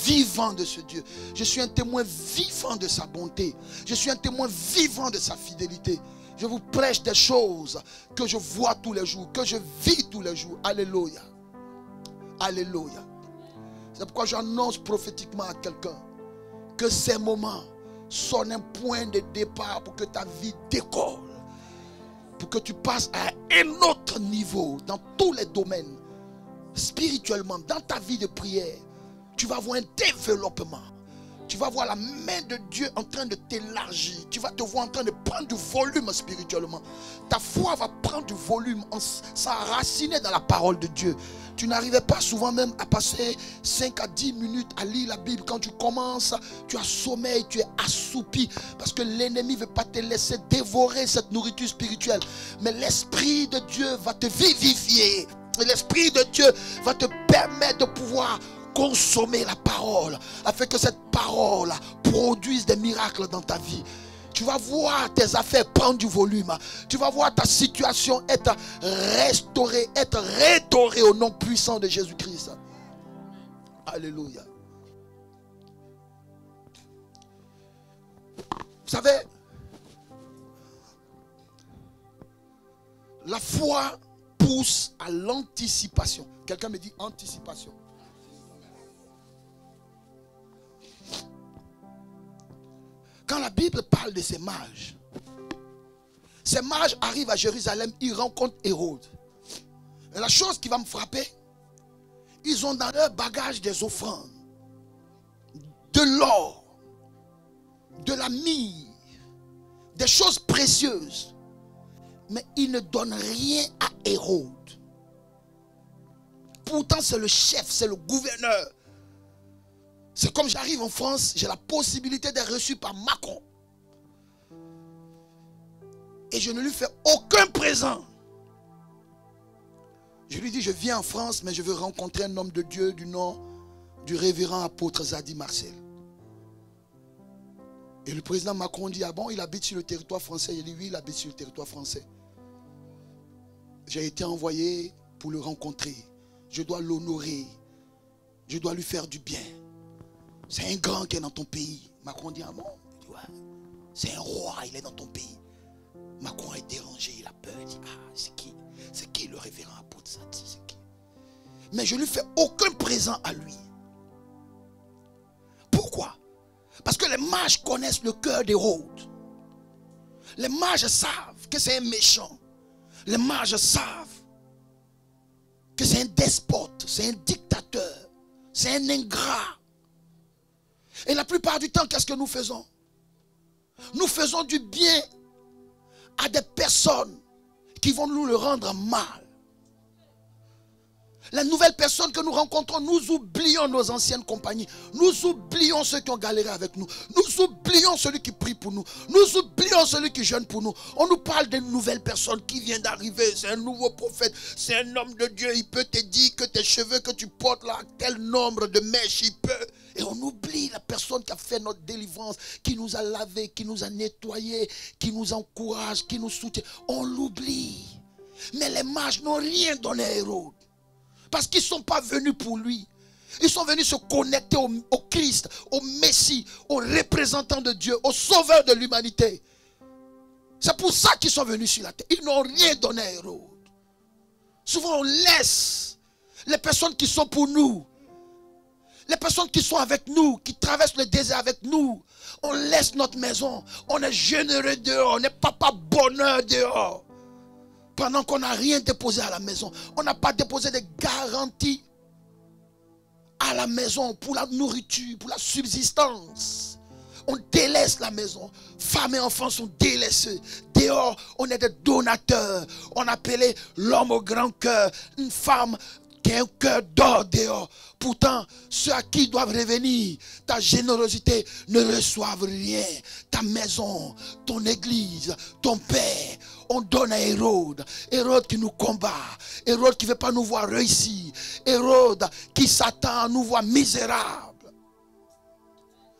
vivant de ce Dieu. Je suis un témoin vivant de sa bonté. Je suis un témoin vivant de sa fidélité. Je vous prêche des choses que je vois tous les jours, que je vis tous les jours. Alléluia. Alléluia. C'est pourquoi j'annonce prophétiquement à quelqu'un que ces moments sont un point de départ pour que ta vie décolle. Pour que tu passes à un autre niveau dans tous les domaines. Spirituellement, dans ta vie de prière, tu vas voir un développement. Tu vas voir la main de Dieu en train de t'élargir. Tu vas te voir en train de prendre du volume spirituellement. Ta foi va prendre du volume, s'enraciner dans la parole de Dieu. Tu n'arrivais pas souvent même à passer 5 à 10 minutes à lire la Bible. Quand tu commences, tu as sommeil, tu es assoupi. Parce que l'ennemi ne veut pas te laisser dévorer cette nourriture spirituelle. Mais l'Esprit de Dieu va te vivifier. Et l'Esprit de Dieu va te permettre de pouvoir consommer la parole, afin que cette parole produise des miracles dans ta vie. Tu vas voir tes affaires prendre du volume. Tu vas voir ta situation être restaurée, être rédorée au nom puissant de Jésus-Christ. Alléluia. Vous savez, la foi pousse à l'anticipation. Quelqu'un me dit anticipation. Quand la Bible parle de ces mages arrivent à Jérusalem, ils rencontrent Hérode. Et la chose qui va me frapper, ils ont dans leur bagage des offrandes, de l'or, de la myrrhe, des choses précieuses. Mais ils ne donnent rien à Hérode. Pourtant c'est le chef, c'est le gouverneur. C'est comme j'arrive en France, j'ai la possibilité d'être reçu par Macron. Et je ne lui fais aucun présent. Je lui dis, je viens en France, mais je veux rencontrer un homme de Dieu du nom du révérend apôtre Zadi Marcel. Et le président Macron dit, ah bon, il habite sur le territoire français. Il dit, oui, il habite sur le territoire français. J'ai été envoyé pour le rencontrer. Je dois l'honorer. Je dois lui faire du bien. C'est un grand qui est dans ton pays. Macron dit, ah bon? C'est un roi, il est dans ton pays. Macron est dérangé, il a peur. Il dit, ah, c'est qui? C'est qui le révérend apôtre Santi? C'est qui? Mais je ne lui fais aucun présent à lui. Pourquoi? Parce que les mages connaissent le cœur d'Hérode. Les mages savent que c'est un méchant. Les mages savent que c'est un despote, c'est un dictateur, c'est un ingrat. Et la plupart du temps, qu'est-ce que nous faisons? Nous faisons du bien à des personnes qui vont nous le rendre mal. Les nouvelles personnes que nous rencontrons, nous oublions nos anciennes compagnies. Nous oublions ceux qui ont galéré avec nous. Nous oublions celui qui prie pour nous. Nous oublions celui qui jeûne pour nous. On nous parle de nouvelles personnes qui viennent d'arriver. C'est un nouveau prophète. C'est un homme de Dieu. Il peut te dire que tes cheveux que tu portes là, tel nombre de mèches, il peut. Et on oublie la personne qui a fait notre délivrance, qui nous a lavé, qui nous a nettoyé, qui nous encourage, qui nous soutient. On l'oublie. Mais les mages n'ont rien donné à Hérode. Parce qu'ils ne sont pas venus pour lui. Ils sont venus se connecter au Christ, au Messie, au représentant de Dieu, au sauveur de l'humanité. C'est pour ça qu'ils sont venus sur la terre. Ils n'ont rien donné à Hérode. Souvent on laisse les personnes qui sont pour nous, les personnes qui sont avec nous, qui traversent le désert avec nous. On laisse notre maison. On est généreux dehors. On est papa bonheur dehors. Pendant qu'on n'a rien déposé à la maison. On n'a pas déposé de garantie à la maison pour la nourriture, pour la subsistance. On délaisse la maison. Femmes et enfants sont délaissés. Dehors, on est des donateurs. On appelait l'homme au grand cœur. Une femme qui a un cœur d'or dehors. Pourtant, ceux à qui doivent revenir ta générosité ne reçoivent rien. Ta maison, ton église, ton père, on donne à Hérode. Hérode qui nous combat. Hérode qui ne veut pas nous voir réussir. Hérode qui s'attend à nous voir misérables.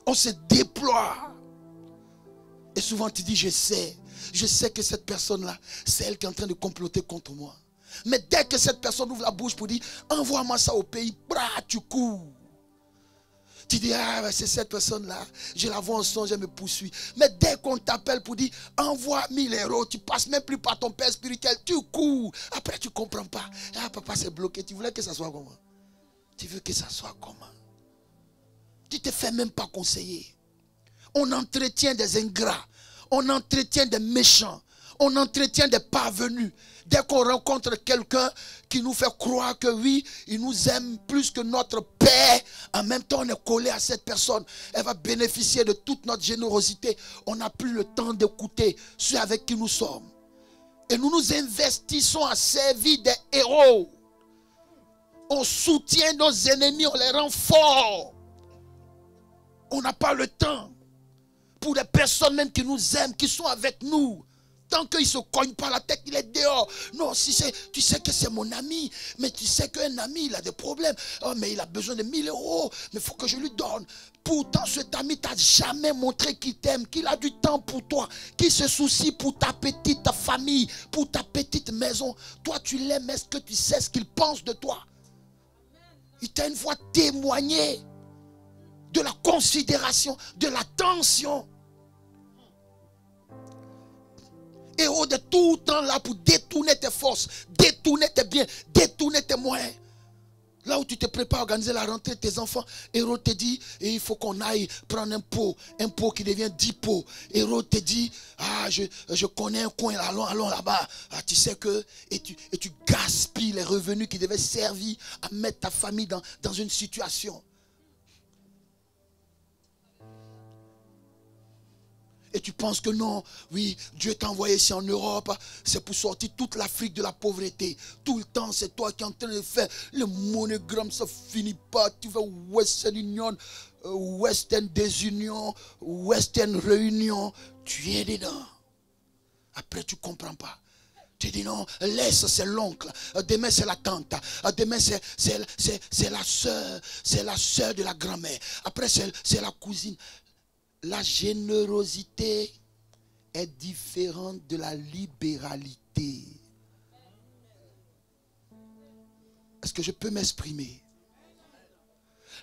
On se déploie. Et souvent tu dis, je sais que cette personne-là, c'est elle qui est en train de comploter contre moi. Mais dès que cette personne ouvre la bouche pour dire, envoie-moi ça au pays, tu cours. Tu dis, ah, c'est cette personne-là, je la vois en songe, elle me poursuit. Mais dès qu'on t'appelle pour dire, envoie 1000 euros, tu passes même plus par ton père spirituel, tu cours. Après, tu ne comprends pas. Ah, papa, c'est bloqué. Tu voulais que ça soit comment? Tu veux que ça soit comment? Tu ne te fais même pas conseiller. On entretient des ingrats. On entretient des méchants. On entretient des parvenus. Dès qu'on rencontre quelqu'un qui nous fait croire que oui, il nous aime plus que notre père, en même temps on est collé à cette personne. Elle va bénéficier de toute notre générosité. On n'a plus le temps d'écouter ceux avec qui nous sommes. Et nous nous investissons à servir des héros. On soutient nos ennemis, on les rend forts. On n'a pas le temps pour les personnes même qui nous aiment, qui sont avec nous. Tant qu'il ne se cogne pas la tête, il est dehors. Non, si tu sais que c'est mon ami, mais tu sais qu'un ami, il a des problèmes. Oh, mais il a besoin de 1000 euros, mais il faut que je lui donne. Pourtant, cet ami t'a jamais montré qu'il t'aime, qu'il a du temps pour toi, qu'il se soucie pour ta petite famille, pour ta petite maison. Toi, tu l'aimes, est-ce que tu sais ce qu'il pense de toi? Il t'a une fois témoigné de la considération, de l'attention. Hérode est tout le temps là pour détourner tes forces, détourner tes biens, détourner tes moyens. Là où tu te prépares à organiser la rentrée de tes enfants, Hérode te dit, et il faut qu'on aille prendre un pot qui devient 10 pots. Hérode te dit, ah, je connais un coin, allons là-bas. Ah, tu sais que, et tu gaspilles les revenus qui devaient servir à mettre ta famille dans une situation. Et tu penses que non, oui, Dieu t'a envoyé ici en Europe, c'est pour sortir toute l'Afrique de la pauvreté. Tout le temps, c'est toi qui es en train de faire le monogramme, ça finit pas. Tu vas Western Union, Western Désunion, Western Réunion, tu es dedans. Après, tu ne comprends pas. Tu dis non, laisse, c'est l'oncle. Demain, c'est la tante. Demain, c'est la soeur de la grand-mère. Après, c'est la cousine. La générosité est différente de la libéralité. Est-ce que je peux m'exprimer?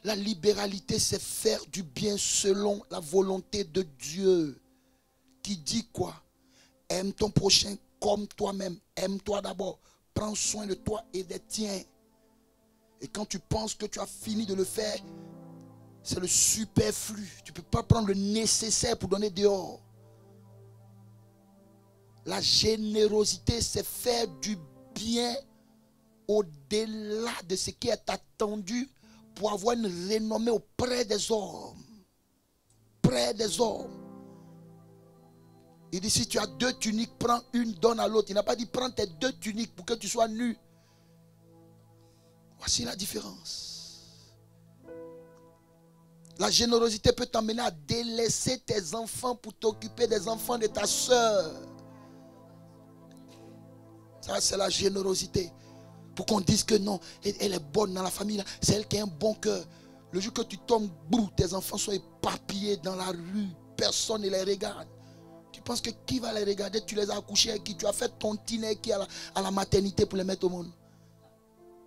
La libéralité, c'est faire du bien selon la volonté de Dieu. Qui dit quoi? Aime ton prochain comme toi-même. Aime-toi d'abord. prends soin de toi et des tiens. Et quand tu penses que tu as fini de le faire, c'est le superflu. Tu ne peux pas prendre le nécessaire pour donner dehors. La générosité, c'est faire du bien au-delà de ce qui est attendu pour avoir une renommée auprès des hommes. Près des hommes. Il dit, si tu as 2 tuniques, prends une, donne à l'autre. Il n'a pas dit, prends tes 2 tuniques pour que tu sois nu. Voici la différence. La générosité peut t'emmener à délaisser tes enfants pour t'occuper des enfants de ta soeur. Ça, c'est la générosité. Pour qu'on dise que non, elle est bonne dans la famille. C'est elle qui a un bon cœur. Le jour que tu tombes, tes enfants sont éparpillés dans la rue. Personne ne les regarde. Tu penses que qui va les regarder? Tu les as accouchés avec qui? Tu as fait tontine avec qui à la maternité pour les mettre au monde?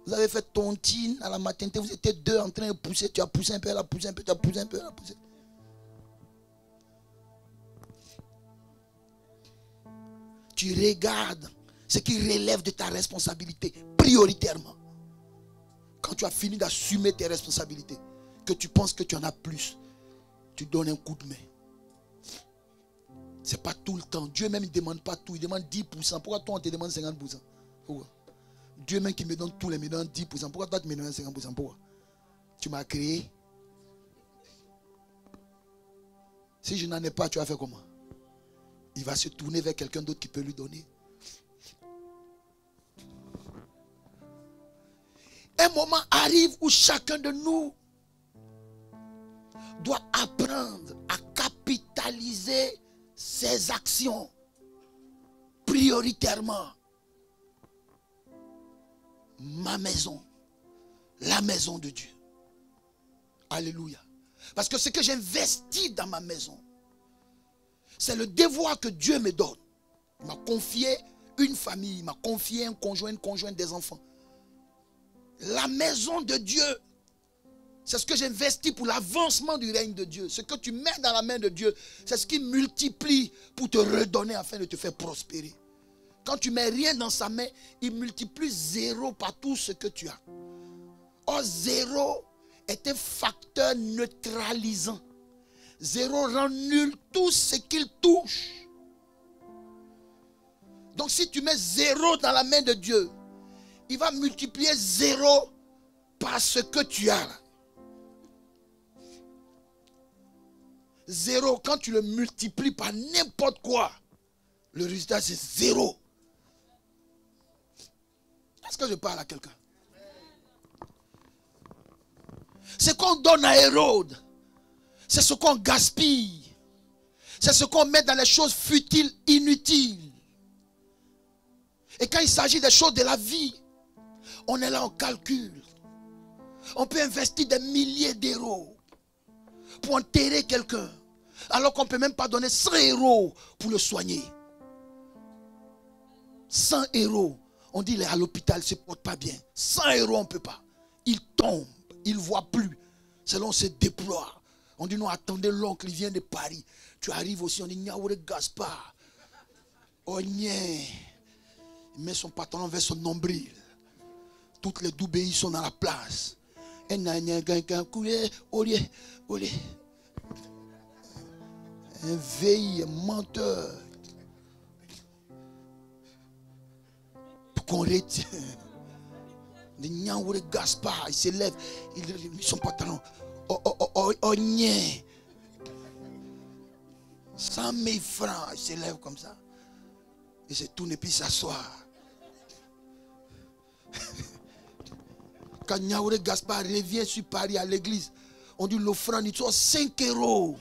Vous avez fait tontine à la maternité. Vous étiez 2 en train de pousser. Tu as poussé un peu, elle a poussé un peu, tu as poussé un peu, elle a poussé. Tu regardes ce qui relève de ta responsabilité prioritairement. Quand tu as fini d'assumer tes responsabilités, que tu penses que tu en as plus, tu donnes un coup de main. Ce n'est pas tout le temps. Dieu même ne demande pas tout. Il demande 10%. Pourquoi toi on te demande 50%? Pourquoi? Dieu même qui me donne tout, il me donne 10%. Pourquoi toi tu me donnes 50%? Pourquoi? Tu m'as créé. Si je n'en ai pas, tu vas faire comment? Il va se tourner vers quelqu'un d'autre qui peut lui donner. Un moment arrive où chacun de nous doit apprendre à capitaliser ses actions prioritairement. Ma maison, la maison de Dieu. Alléluia. Parce que ce que j'investis dans ma maison, c'est le devoir que Dieu me donne. Il m'a confié une famille, il m'a confié un conjoint, une conjointe, des enfants. La maison de Dieu, c'est ce que j'investis pour l'avancement du règne de Dieu. Ce que tu mets dans la main de Dieu, c'est ce qui multiplie pour te redonner afin de te faire prospérer. Quand tu ne mets rien dans sa main, il multiplie 0 par tout ce que tu as. Or, 0 est un facteur neutralisant. 0 rend nul tout ce qu'il touche. Donc si tu mets 0 dans la main de Dieu, il va multiplier 0 par ce que tu as. 0, quand tu le multiplies par n'importe quoi, le résultat c'est 0. Est-ce que je parle à quelqu'un? Ce qu'on donne à Hérode, c'est ce qu'on gaspille. C'est ce qu'on met dans les choses futiles, inutiles. Et quand il s'agit des choses de la vie, on est là, on calcule. On peut investir des milliers d'euros pour enterrer quelqu'un, alors qu'on ne peut même pas donner 100 euros pour le soigner. 100 euros. On dit, il est à l'hôpital, il ne se porte pas bien. 100 euros, on ne peut pas. Il tombe, il ne voit plus. C'est là on se déploie. On dit, non, attendez, l'oncle, il vient de Paris. Tu arrives aussi, on dit, Niaoure Gaspard. Oh, niais. Il met son pantalon vers son nombril. Toutes les doubéis sont dans la place. Un veille menteur. Pour qu'on retient. Le Niaoure Gaspard, il se lève, il met son pantalon. Oh, niais. 100 000 francs, il se lève comme ça. Il se tourne et puis s'assoit. Quand Niaoure Gaspard revient sur Paris à l'église, on dit l'offrande, il soit 5 euros.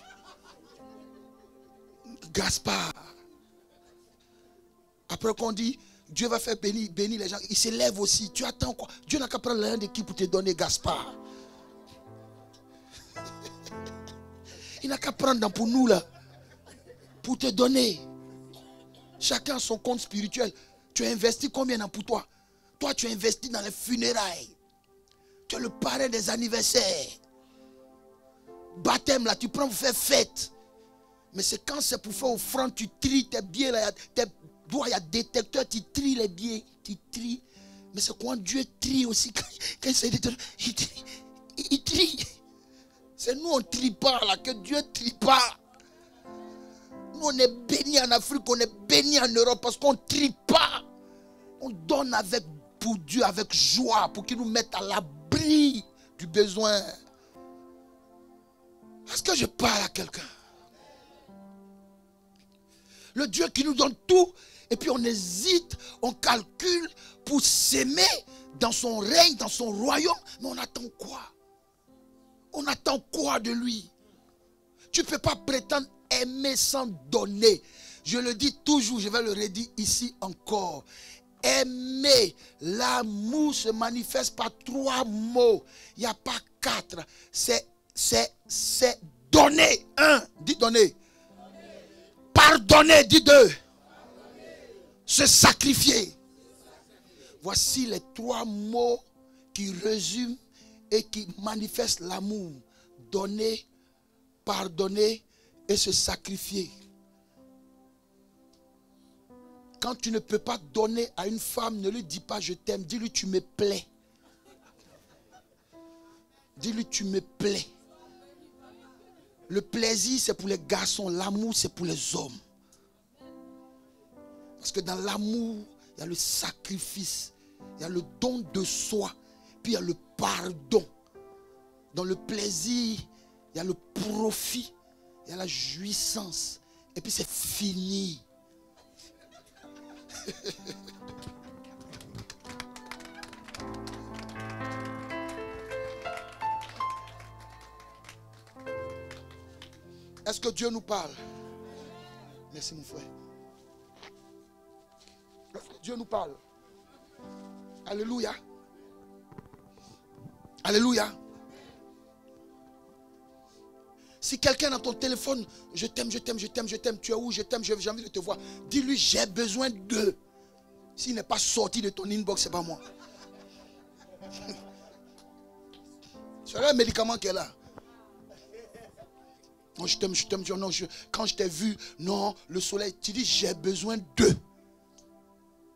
Gaspard. Après qu'on dit, Dieu va faire bénir les gens, il se lève aussi. Tu attends quoi? Dieu n'a qu'à prendre l'un de qui pour te donner Gaspard. Il n'a qu'à prendre pour nous là. Pour te donner. Chacun a son compte spirituel. Tu as investi combien pour toi? Toi, tu as investi dans les funérailles. Tu es le parrain des anniversaires. Baptême là, tu prends pour faire fête. Mais c'est quand c'est pour faire offrande, tu tries tes billets là. Tes doigts, il y a détecteur, tu tries les billets. Tu tries. Mais c'est quand Dieu trie aussi. Quand il s'est dit, il trie. C'est nous, on ne trie pas là, que Dieu ne trie pas. Nous, on est bénis en Afrique, on est bénis en Europe parce qu'on ne trie pas. On donne pour Dieu avec joie, pour qu'il nous mette à l'abri du besoin. Est-ce que je parle à quelqu'un? Le Dieu qui nous donne tout, et puis on hésite, on calcule pour s'aimer dans son règne, dans son royaume. Mais on attend quoi? On attend quoi de lui? Tu ne peux pas prétendre aimer sans donner. Je le dis toujours, je vais le redire ici encore. Aimer, l'amour se manifeste par 3 mots. Il n'y a pas 4. C'est donner. 1, dis donner. Pardonner, dis 2. Se sacrifier. Voici les 3 mots qui résument et qui manifestent l'amour. Donner, pardonner et se sacrifier. Quand tu ne peux pas donner à une femme, ne lui dis pas je t'aime, dis-lui tu me plais. Dis-lui tu me plais. Le plaisir c'est pour les garçons, l'amour c'est pour les hommes. Parce que dans l'amour, il y a le sacrifice, il y a le don de soi, puis il y a le pardon. Dans le plaisir, il y a le profit, il y a la jouissance, et puis c'est fini. Est-ce que Dieu nous parle? Merci mon frère. Est-ce que Dieu nous parle? Alléluia. Alléluia. Si quelqu'un dans ton téléphone, je t'aime, je t'aime, je t'aime, je t'aime, tu es où, je t'aime, j'ai envie de te voir. Dis-lui, j'ai besoin d'eux. S'il n'est pas sorti de ton inbox, ce n'est pas moi. C'est un médicament qui est là. Non, je t'aime, non, quand je t'ai vu, non, le soleil, tu dis, j'ai besoin d'eux.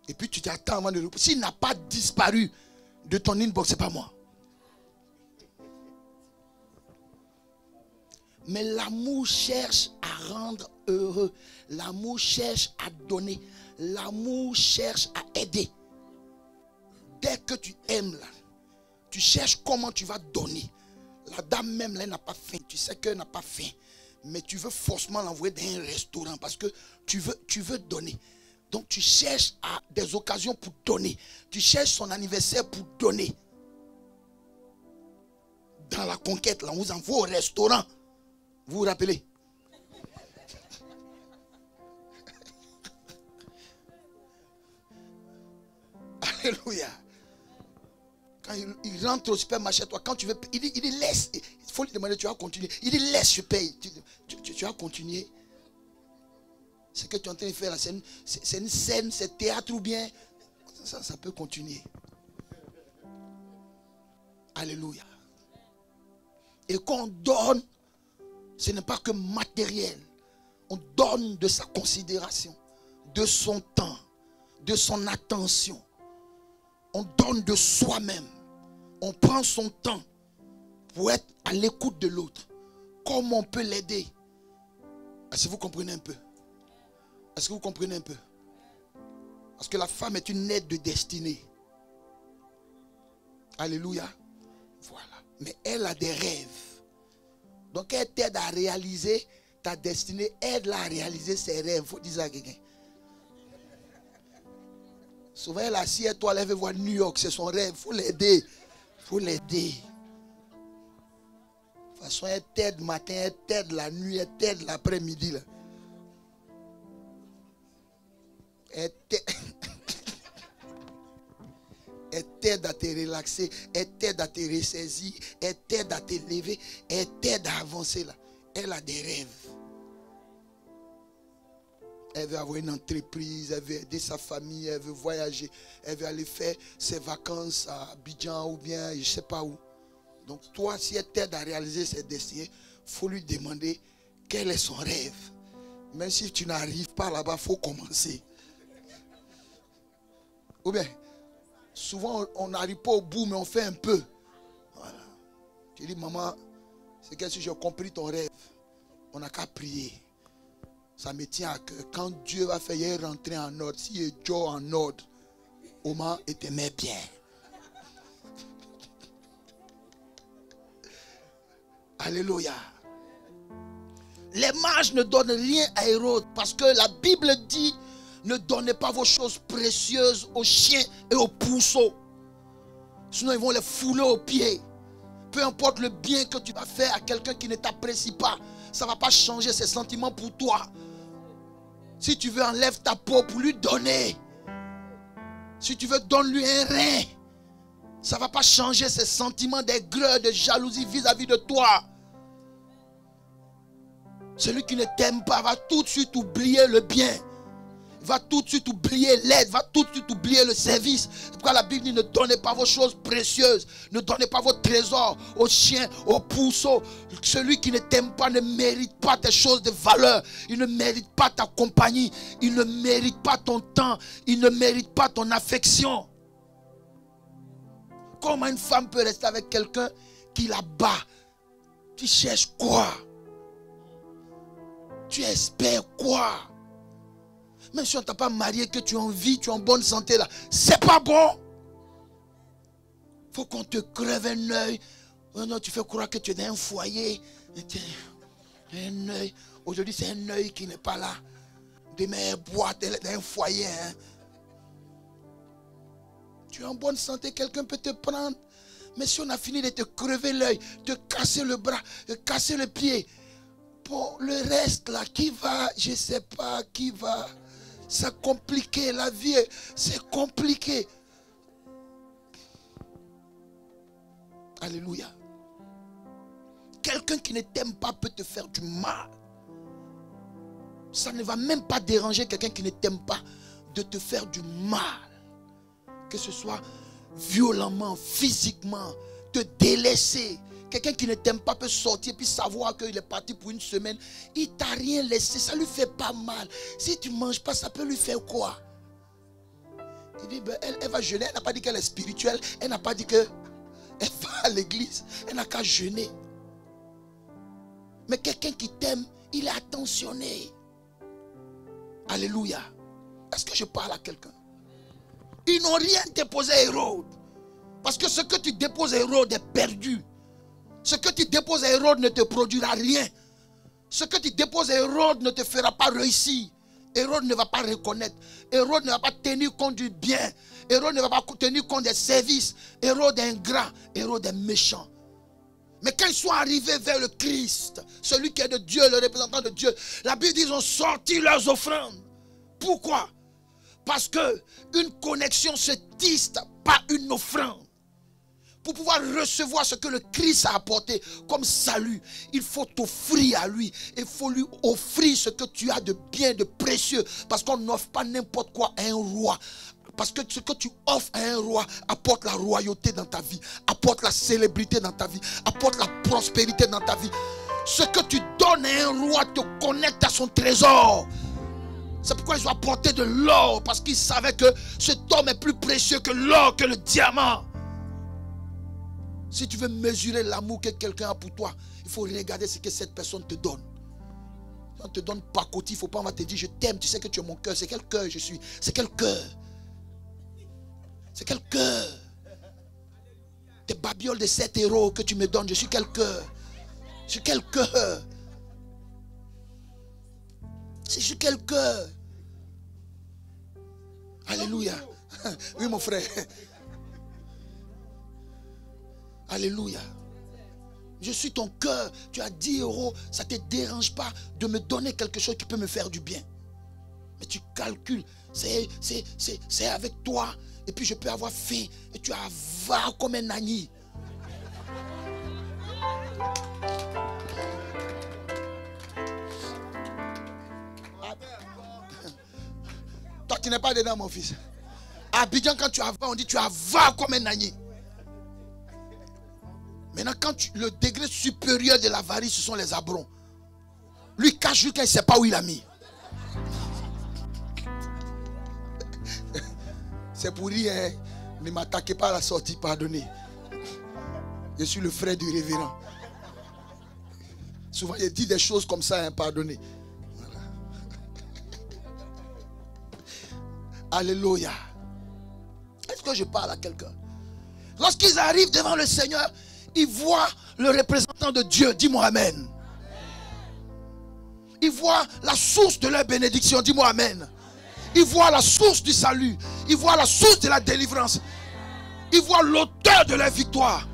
Et puis tu t'attends avant de le... S'il n'a pas disparu de ton inbox, ce n'est pas moi. Mais l'amour cherche à rendre heureux. L'amour cherche à donner. L'amour cherche à aider. Dès que tu aimes, là, tu cherches comment tu vas donner. La dame même, là, elle n'a pas faim. Tu sais qu'elle n'a pas faim. Mais tu veux forcément l'envoyer dans un restaurant parce que tu veux donner. Donc tu cherches à des occasions pour donner. Tu cherches son anniversaire pour donner. Dans la conquête, là, on vous envoie au restaurant. Vous vous rappelez? Alléluia. Quand il rentre au supermarché, toi, quand tu veux, il dit laisse. Il faut lui demander, tu vas continuer. Il dit laisse, je paye. Tu vas continuer. Ce que tu es en train de faire là, c'est une scène, c'est théâtre ou bien ça peut continuer. Alléluia. Et quand on donne, ce n'est pas que matériel. On donne de sa considération, de son temps, de son attention. On donne de soi-même. On prend son temps pour être à l'écoute de l'autre. Comment on peut l'aider? Est-ce que vous comprenez un peu? Est-ce que vous comprenez un peu? Parce que la femme est une aide de destinée. Alléluia. Voilà. Mais elle a des rêves. Donc elle t'aide à réaliser ta destinée. Aide-la à réaliser ses rêves. Il faut dire ça à quelqu'un. Souvent elle assied à toi, elle veut voir New York, c'est son rêve. Il faut l'aider. Il faut l'aider. De toute façon, elle t'aide le matin, elle t'aide la nuit, elle t'aide l'après-midi. Elle t'aide à te relaxer, elle t'aide à te ressaisir, elle t'aide à te lever, elle t'aide à avancer là. Elle a des rêves. Elle veut avoir une entreprise, elle veut aider sa famille, elle veut voyager, elle veut aller faire ses vacances à Abidjan ou bien je ne sais pas où. Donc toi, si elle t'aide à réaliser ses destinées, il faut lui demander quel est son rêve. Même si tu n'arrives pas là-bas, il faut commencer. Ou bien, Souvent, on n'arrive pas au bout, mais on fait un peu. Voilà. Tu dis, maman, c'est que si j'ai compris ton rêve, on n'a qu'à prier. Ça me tient à cœur. Quand Dieu va faire rentrer en ordre, si est Joe en ordre, Oma et te met bien. Alléluia. Les mages ne donnent rien à Hérode parce que la Bible dit ne donnez pas vos choses précieuses aux chiens et aux pourceaux. Sinon ils vont les fouler aux pieds. Peu importe le bien que tu vas faire à quelqu'un qui ne t'apprécie pas, ça ne va pas changer ses sentiments pour toi. Si tu veux, enlève ta peau pour lui donner. Si tu veux, donne-lui un rein. Ça ne va pas changer ses sentiments d'aigreur, de jalousie vis-à-vis de toi. Celui qui ne t'aime pas va tout de suite oublier le bien. Va tout de suite oublier l'aide, va tout de suite oublier le service. C'est pourquoi la Bible dit ne donnez pas vos choses précieuses, ne donnez pas vos trésors aux chiens, aux pourceaux. Celui qui ne t'aime pas ne mérite pas tes choses de valeur. Il ne mérite pas ta compagnie, il ne mérite pas ton temps, il ne mérite pas ton affection. Comment une femme peut rester avec quelqu'un qui la bat? Tu cherches quoi? Tu espères quoi? Même si on ne t'a pas marié, que tu es en vie, tu es en bonne santé là, c'est pas bon. Faut qu'on te crève un œil. Oh non, tu fais croire que tu es dans un foyer. Un œil. Aujourd'hui, c'est un œil qui n'est pas là. Demain, boîte, elle est dans un foyer. Hein. Tu es en bonne santé, quelqu'un peut te prendre. Mais si on a fini de te crever l'œil, te casser le bras, te casser le pied, pour le reste là, qui va? Je ne sais pas qui va. C'est compliqué, la vie, c'est compliqué. Alléluia. Quelqu'un qui ne t'aime pas peut te faire du mal. Ça ne va même pas déranger quelqu'un qui ne t'aime pas de te faire du mal. Que ce soit violemment, physiquement, te délaisser. Quelqu'un qui ne t'aime pas peut sortir puis savoir qu'il est parti pour une semaine. Il t'a rien laissé, ça lui fait pas mal. Si tu ne manges pas, ça peut lui faire quoi? Il dit, ben, elle va jeûner. Elle n'a pas dit qu'elle est spirituelle. Elle n'a pas dit qu'elle va à l'église. Elle n'a qu'à jeûner. Mais quelqu'un qui t'aime, il est attentionné. Alléluia. Est-ce que je parle à quelqu'un? Ils n'ont rien déposé à Hérode. Parce que ce que tu déposes à Hérode est perdu. Ce que tu déposes à Hérode ne te produira rien. Ce que tu déposes à Hérode ne te fera pas réussir. Hérode ne va pas reconnaître. Hérode ne va pas tenir compte du bien. Hérode ne va pas tenir compte des services. Hérode est ingrat. Hérode est méchant. Mais quand ils sont arrivés vers le Christ, celui qui est de Dieu, le représentant de Dieu, la Bible dit qu'ils ont sorti leurs offrandes. Pourquoi? Parce que une connexion se tisse par une offrande. Pour pouvoir recevoir ce que le Christ a apporté comme salut, il faut t'offrir à lui. Il faut lui offrir ce que tu as de bien, de précieux. Parce qu'on n'offre pas n'importe quoi à un roi. Parce que ce que tu offres à un roi apporte la royauté dans ta vie, apporte la célébrité dans ta vie, apporte la prospérité dans ta vie. Ce que tu donnes à un roi te connecte à son trésor. C'est pourquoi ils ont apporté de l'or, parce qu'ils savaient que cet homme est plus précieux que l'or, que le diamant. Si tu veux mesurer l'amour que quelqu'un a pour toi, il faut regarder ce que cette personne te donne. Si on te donne pacotille, il ne faut pas te dire je t'aime, tu sais que tu es mon cœur. C'est quel cœur je suis? C'est quel cœur? C'est quel cœur? Tes babioles de 7 € que tu me donnes, je suis quel cœur? Je suis quel cœur? Je suis quel cœur? Alléluia. Oui mon frère. Alléluia. Je suis ton cœur. Tu as 10 €. Ça ne te dérange pas de me donner quelque chose qui peut me faire du bien. Mais tu calcules. C'est avec toi. Et puis je peux avoir faim. Et tu avares comme un agneau. Toi qui n'es pas dedans mon fils. À Abidjan quand tu avares, on dit tu avares comme un agneau. Maintenant, quand le degré supérieur de l'avarice, ce sont les abrons. Lui cache lui quand il ne sait pas où il a mis. C'est pour rire. Hein? Ne m'attaquez pas à la sortie, pardonnez. Je suis le frère du révérend. Souvent, il dit des choses comme ça, hein, pardonnez. Voilà. Alléluia. Est-ce que je parle à quelqu'un? Lorsqu'ils arrivent devant le Seigneur, ils voient le représentant de Dieu. Dis-moi amen. Ils voient la source de leur bénédiction. Dis-moi amen. Ils voient la source du salut. Ils voient la source de la délivrance. Ils voient l'auteur de leur victoire.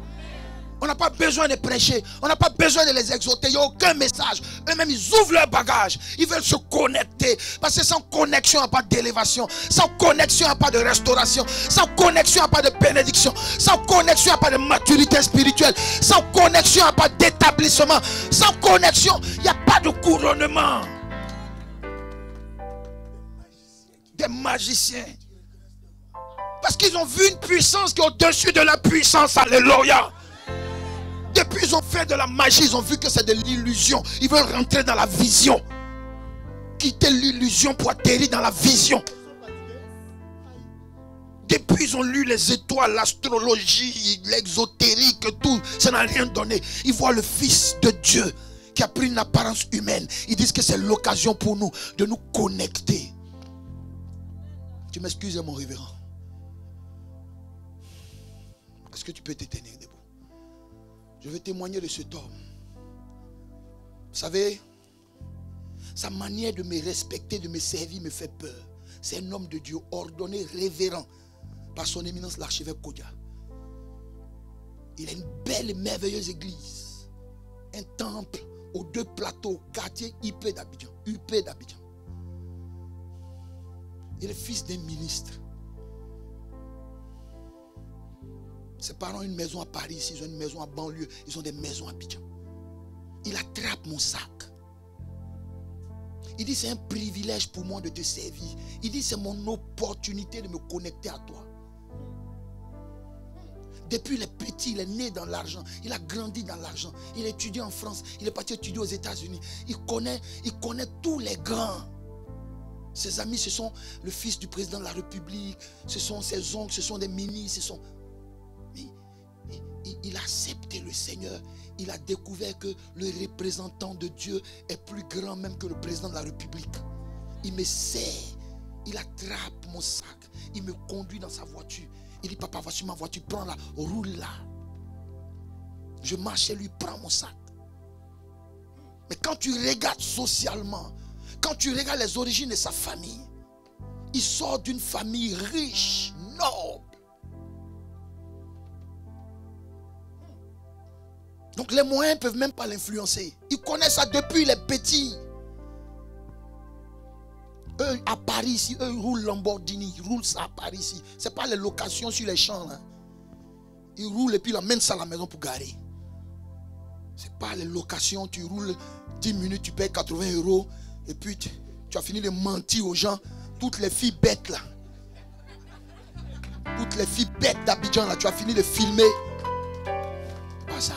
On n'a pas besoin de prêcher. On n'a pas besoin de les exhorter. Il n'y a aucun message. Eux-mêmes, ils ouvrent leur bagage. Ils veulent se connecter. Parce que sans connexion, il n'y a pas d'élévation. Sans connexion, il n'y a pas de restauration. Sans connexion, il n'y a pas de bénédiction. Sans connexion, il n'y a pas de maturité spirituelle. Sans connexion, il n'y a pas d'établissement. Sans connexion, il n'y a pas de couronnement. Des magiciens. Parce qu'ils ont vu une puissance qui est au-dessus de la puissance. Alléluia. Depuis ils ont fait de la magie, ils ont vu que c'est de l'illusion. Ils veulent rentrer dans la vision. Quitter l'illusion pour atterrir dans la vision. Depuis ils ont lu les étoiles, l'astrologie, l'exotérique, tout. Ça n'a rien donné. Ils voient le Fils de Dieu qui a pris une apparence humaine. Ils disent que c'est l'occasion pour nous de nous connecter. Tu m'excuses mon révérend. Est-ce que tu peux te tenir debout? Je vais témoigner de cet homme. Vous savez, sa manière de me respecter, de me servir me fait peur. C'est un homme de Dieu ordonné, révérend par son éminence l'archevêque Kodia. Il a une belle et merveilleuse église. Un temple aux 2 plateaux, quartier IP d'Abidjan. UP d'Abidjan. Il est fils d'un ministre. Ses parents ont une maison à Paris, ils ont une maison à banlieue, ils ont des maisons à Abidjan. Il attrape mon sac. Il dit c'est un privilège pour moi de te servir. Il dit c'est mon opportunité de me connecter à toi. Depuis il est petit, il est né dans l'argent. Il a grandi dans l'argent. Il a étudié en France. Il est parti étudier aux États-Unis. Il connaît tous les grands. Ses amis, ce sont le fils du président de la République. Ce sont ses oncles, ce sont des ministres. Il a accepté le Seigneur. Il a découvert que le représentant de Dieu est plus grand même que le président de la République. Il me sert. Il attrape mon sac. Il me conduit dans sa voiture. Il dit, papa, voici ma voiture, prends-la, roule-la. Je marche chez lui, prends mon sac. Mais quand tu regardes socialement, quand tu regardes les origines de sa famille, il sort d'une famille riche, noble. Donc les moyens ne peuvent même pas l'influencer. Il connaît ça depuis les petits. Eux à Paris ici, eux ils roulent Lamborghini, ils roulent ça à Paris ici. Ce n'est pas les locations sur les champs là. Ils roulent et puis ils amènent ça à la maison pour garer. Ce n'est pas les locations, tu roules 10 minutes, tu payes 80 € et puis tu as fini de mentir aux gens. Toutes les filles bêtes là. Toutes les filles bêtes d'Abidjan là, tu as fini de filmer. Pas ça.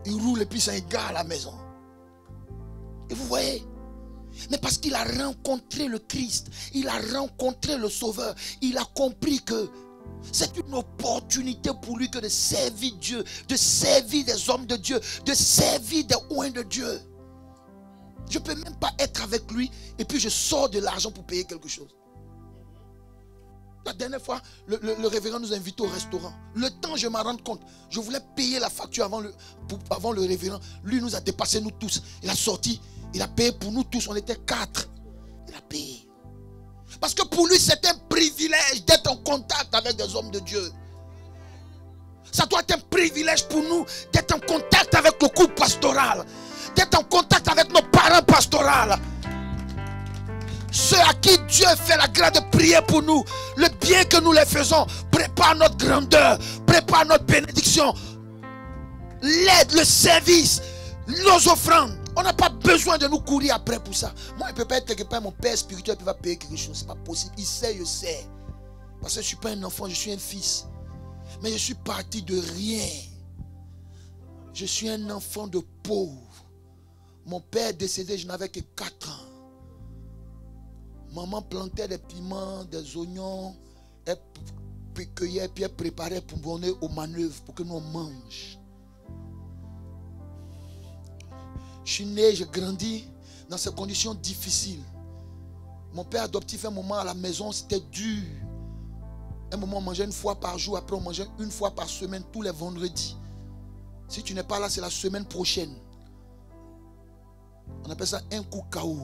Il roule et puis c'est un gars à la maison. Et vous voyez, mais parce qu'il a rencontré le Christ, il a rencontré le Sauveur, il a compris que c'est une opportunité pour lui que de servir Dieu, de servir des hommes de Dieu, de servir des oints de Dieu. Je ne peux même pas être avec lui et puis je sors de l'argent pour payer quelque chose. La dernière fois, le révérend nous a invités au restaurant. Le temps, je m'en rends compte. Je voulais payer la facture avant le révérend. Lui nous a dépassé nous tous. Il a sorti, il a payé pour nous tous. On était 4. Il a payé. Parce que pour lui, c'est un privilège d'être en contact avec des hommes de Dieu. Ça doit être un privilège pour nous d'être en contact avec le couple pastoral. D'être en contact avec nos parents pastoraux. Ceux à qui Dieu fait la grâce de prier pour nous, le bien que nous les faisons, prépare notre grandeur, prépare notre bénédiction, l'aide, le service, nos offrandes. On n'a pas besoin de nous courir après pour ça. Moi, il ne peut pas être quelque part mon père spirituel qui va payer quelque chose. Ce n'est pas possible. Il sait, je sais. Parce que je ne suis pas un enfant, je suis un fils. Mais je suis parti de rien. Je suis un enfant de pauvre. Mon père est décédé, je n'avais que 4 ans. Maman plantait des piments, des oignons. Elle cueillait, puis elle préparait pour donner aux manœuvres, pour que nous on mange. Je suis né, j'ai grandi dans ces conditions difficiles. Mon père adoptif, un moment à la maison, c'était dur. Un moment, on mangeait une fois par jour. Après, on mangeait une fois par semaine, tous les vendredis. Si tu n'es pas là, c'est la semaine prochaine. On appelle ça un coup KO.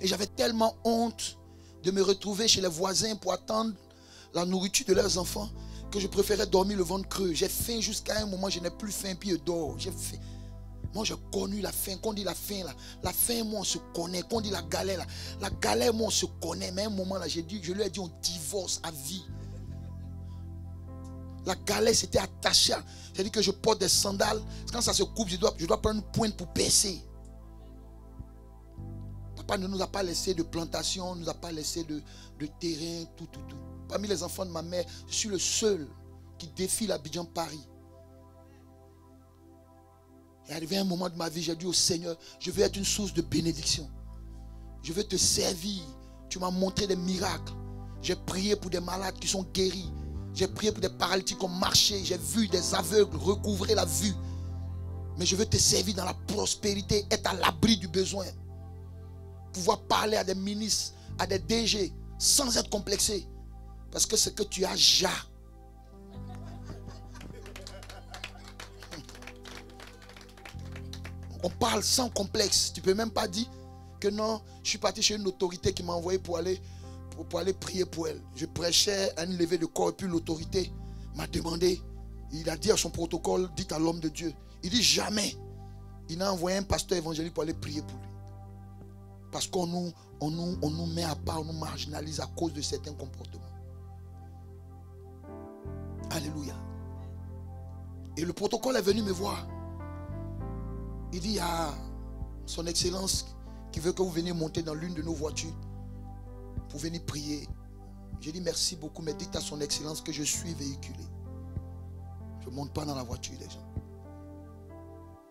Et j'avais tellement honte de me retrouver chez les voisins pour attendre la nourriture de leurs enfants que je préférais dormir le ventre creux. J'ai faim jusqu'à un moment, je n'ai plus faim, puis je dors. J'ai faim. Moi, j'ai connu la faim. Quand on dit la faim, là, la faim, moi, on se connaît. Quand on dit la galère, là, la galère, moi, on se connaît. Mais à un moment, là, je lui ai dit, on divorce à vie. La galère, c'était attaché. C'est-à-dire que je porte des sandales. Quand ça se coupe, je dois prendre une pointe pour percer. Papa ne nous a pas laissé de plantation, ne nous a pas laissé de terrain, tout. Parmi les enfants de ma mère, je suis le seul qui défile Abidjan-Paris. Et arrivé un moment de ma vie, j'ai dit au Seigneur, je veux être une source de bénédiction. Je veux te servir. Tu m'as montré des miracles. J'ai prié pour des malades qui sont guéris. J'ai prié pour des paralytiques qui ont marché. J'ai vu des aveugles recouvrer la vue. Mais je veux te servir dans la prospérité, être à l'abri du besoin. Pouvoir parler à des ministres, à des DG, sans être complexé. Parce que ce que tu as, j'ai. On parle sans complexe. Tu ne peux même pas dire que non, je suis parti chez une autorité qui m'a envoyé pour aller prier pour elle. Je prêchais à une levée de corps et puis l'autorité m'a demandé, il a dit à son protocole, dites à l'homme de Dieu. Il dit jamais. Il a envoyé un pasteur évangélique pour aller prier pour lui. Parce qu'on nous met à part, on nous marginalise à cause de certains comportements. Alléluia. Et le protocole est venu me voir. Il dit à son excellence qui veut que vous veniez monter dans l'une de nos voitures pour venir prier. J'ai dit merci beaucoup, mais dites à son excellence que je suis véhiculé. Je ne monte pas dans la voiture des gens.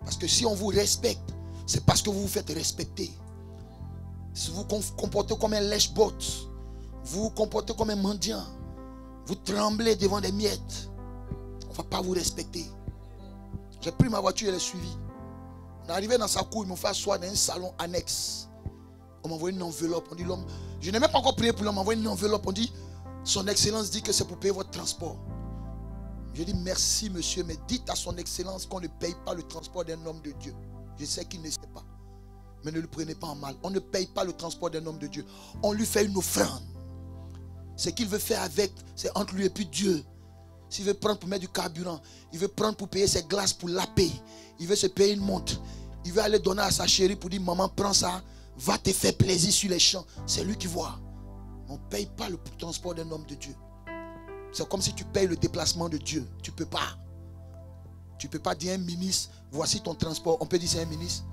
Parce que si on vous respecte, c'est parce que vous vous faites respecter. Si vous vous comportez comme un lèche-botte, vous vous comportez comme un mendiant, vous tremblez devant des miettes, on ne va pas vous respecter. J'ai pris ma voiture et l'ai suivie. On est arrivé dans sa cour, ils m'ont fait asseoir dans un salon annexe. On m'a envoyé une enveloppe. On dit l'homme, je n'ai même pas encore prié pour l'homme, on m'a envoyé une enveloppe. On dit, son excellence dit que c'est pour payer votre transport. Je dis merci monsieur, mais dites à son excellence qu'on ne paye pas le transport d'un homme de Dieu. Je sais qu'il ne sait pas. Mais ne le prenez pas en mal. On ne paye pas le transport d'un homme de Dieu. On lui fait une offrande. Ce qu'il veut faire avec, c'est entre lui et puis Dieu. S'il veut prendre pour mettre du carburant, il veut prendre pour payer ses glaces pour laper. Il veut se payer une montre. Il veut aller donner à sa chérie pour dire maman prends ça, va te faire plaisir sur les champs. C'est lui qui voit. On ne paye pas le transport d'un homme de Dieu. C'est comme si tu payes le déplacement de Dieu. Tu ne peux pas. Tu ne peux pas dire à un ministre, voici ton transport. On peut dire c'est un ministre.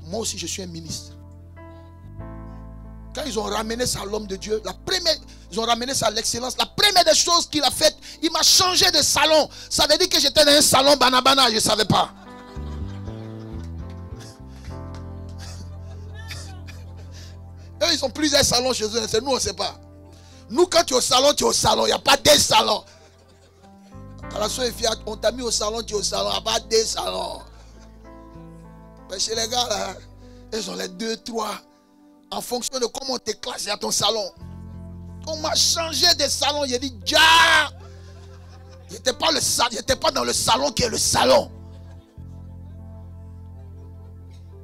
Moi aussi je suis un ministre. Quand ils ont ramené ça à l'homme de Dieu, ils ont ramené ça à l'excellence. La première des choses qu'il a faites, il m'a changé de salon. Ça veut dire que j'étais dans un salon banabana, je ne savais pas. Eux, ils ont plusieurs salons chez eux. C'est nous, on ne sait pas. Nous, quand tu es au salon, tu es au salon. Il n'y a pas des salons. À la soeur Fiat, on t'a mis au salon, tu es au salon. Il n'y a pas des salons. Mais chez les gars, là, ils ont les 2, 3. En fonction de comment on te classe à ton salon. On m'a changé de salon. J'ai dit, ja! Il n'était pas dans le salon qui est le salon.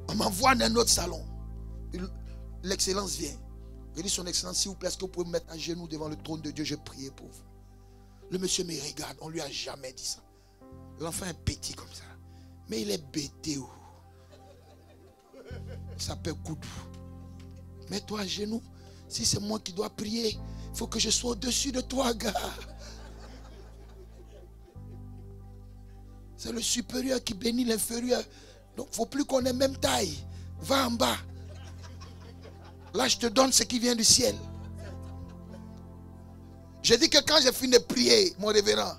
On m'envoie dans un autre salon. L'excellence vient. J'ai dit, son excellence, s'il vous plaît, est-ce que vous pouvez me mettre à genoux devant le trône de Dieu? Je priais pour vous. Le monsieur me regarde. On ne lui a jamais dit ça. L'enfant est petit comme ça. Mais il est bêté. Il s'appelle Koudou. Mets-toi à genoux. Si c'est moi qui dois prier, il faut que je sois au-dessus de toi, gars. C'est le supérieur qui bénit l'inférieur. Donc, il ne faut plus qu'on ait même taille. Va en bas. Là, je te donne ce qui vient du ciel. J'ai dit que quand j'ai fini de prier, mon révérend,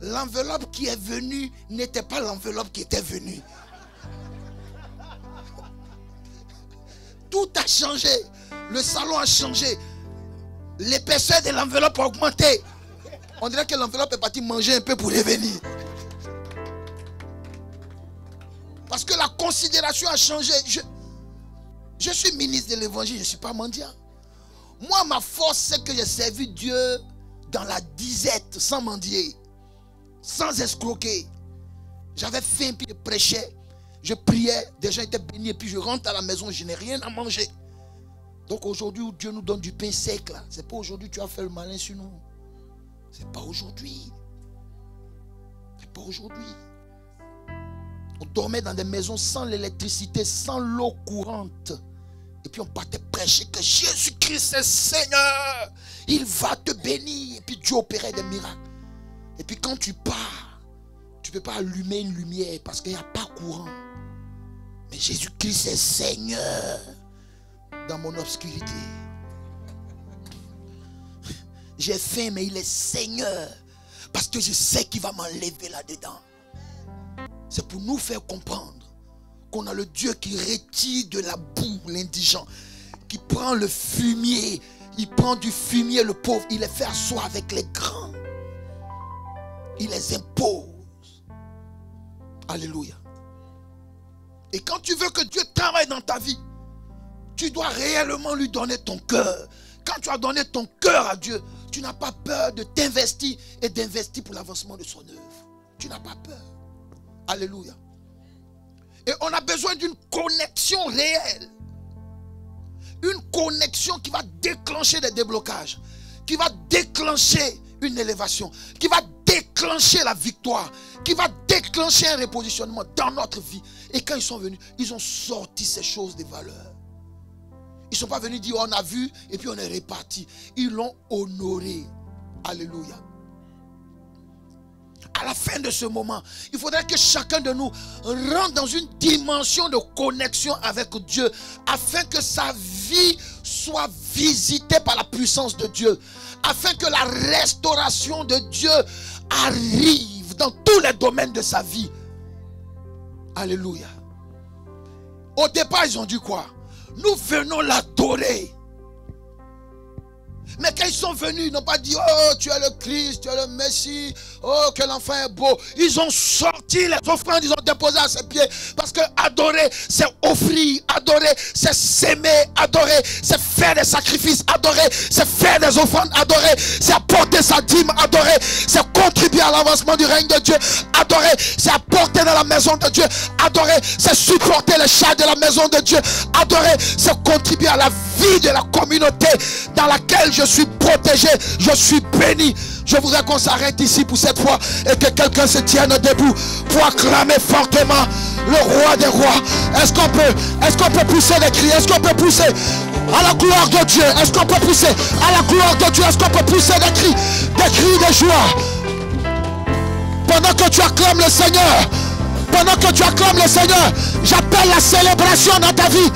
l'enveloppe qui est venue n'était pas l'enveloppe qui était venue. Tout a changé. Le salon a changé. L'épaisseur de l'enveloppe a augmenté. On dirait que l'enveloppe est partie manger un peu pour revenir. Parce que la considération a changé. Je suis ministre de l'évangile, je ne suis pas mendiant. Moi, ma force, c'est que j'ai servi Dieu dans la disette, sans mendier, sans escroquer. J'avais faim, puis je prêchais, je priais, des gens étaient bénis, et puis je rentre à la maison, je n'ai rien à manger. Donc aujourd'hui, où Dieu nous donne du pain sec, là, c'est pas aujourd'hui que tu as fait le malin sur nous. C'est pas aujourd'hui. C'est pas aujourd'hui. On dormait dans des maisons sans l'électricité, sans l'eau courante. Et puis on partait prêcher que Jésus-Christ est Seigneur. Il va te bénir. Et puis Dieu opérait des miracles. Et puis quand tu pars, tu ne peux pas allumer une lumière parce qu'il n'y a pas courant. Mais Jésus-Christ est Seigneur dans mon obscurité. J'ai faim, mais il est Seigneur. Parce que je sais qu'il va m'enlever là-dedans. C'est pour nous faire comprendre qu'on a le Dieu qui retire de la boue l'indigent, qui prend le fumier, il prend du fumier le pauvre, il les fait asseoir avec les grands, il les impose. Alléluia. Et quand tu veux que Dieu travaille dans ta vie, tu dois réellement lui donner ton cœur. Quand tu as donné ton cœur à Dieu, tu n'as pas peur de t'investir et d'investir pour l'avancement de son œuvre. Tu n'as pas peur. Alléluia. Et on a besoin d'une connexion réelle. Une connexion qui va déclencher des déblocages. Qui va déclencher une élévation. Qui va déclencher la victoire. Qui va déclencher un repositionnement dans notre vie. Et quand ils sont venus, ils ont sorti ces choses de valeur. Ils ne sont pas venus dire on a vu et puis on est reparti. Ils l'ont honoré. Alléluia. À la fin de ce moment, il faudrait que chacun de nous rentre dans une dimension de connexion avec Dieu afin que sa vie soit visitée par la puissance de Dieu, afin que la restauration de Dieu arrive dans tous les domaines de sa vie. Alléluia. Au départ, ils ont dit quoi? Nous venons l'adorer. Mais quand ils sont venus, ils n'ont pas dit oh tu es le Christ, tu es le Messie, oh que l'enfant est beau. Ils ont sorti les offrandes, ils ont déposé à ses pieds. Parce que adorer, c'est offrir. Adorer, c'est s'aimer. Adorer, c'est faire des sacrifices. Adorer, c'est faire des offrandes. Adorer, c'est apporter sa dîme. Adorer, c'est contribuer à l'avancement du règne de Dieu. Adorer, c'est apporter dans la maison de Dieu. Adorer, c'est supporter les charges de la maison de Dieu. Adorer, c'est contribuer à la vie de la communauté dans laquelle je suis protégé, je suis béni. Je voudrais qu'on s'arrête ici pour cette fois et que quelqu'un se tienne debout pour acclamer fortement le roi des rois. Est-ce qu'on peut pousser des cris? Est-ce qu'on peut pousser à la gloire de Dieu? Est-ce qu'on peut pousser à la gloire de Dieu? Est-ce qu'on peut pousser des cris de joie? Pendant que tu acclames le Seigneur, pendant que tu acclames le Seigneur, j'appelle la célébration dans ta vie.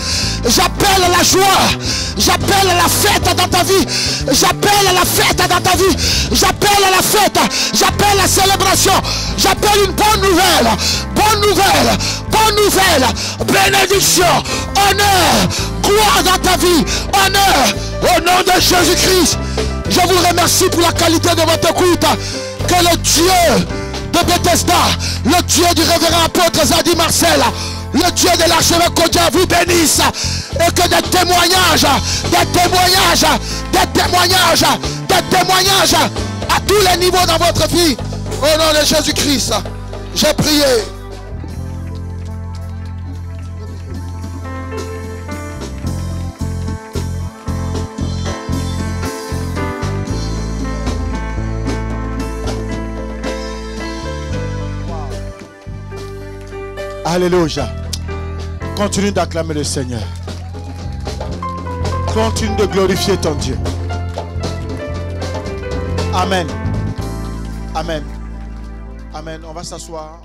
J'appelle la joie. J'appelle la fête dans ta vie. J'appelle la fête dans ta vie. J'appelle la fête. J'appelle la célébration. J'appelle une bonne nouvelle. Bonne nouvelle. Bonne nouvelle. Bénédiction. Honneur. Gloire dans ta vie. Honneur. Au nom de Jésus-Christ. Je vous remercie pour la qualité de votre écoute. Que le Dieu de Bethesda, le Dieu du révérend apôtre Zadi Marcel, le Dieu de l'archevêque Kodia vous bénisse et que des témoignages à tous les niveaux dans votre vie, au nom de Jésus-Christ, j'ai prié. Alléluia. Continue d'acclamer le Seigneur. Continue de glorifier ton Dieu. Amen. Amen. Amen. On va s'asseoir.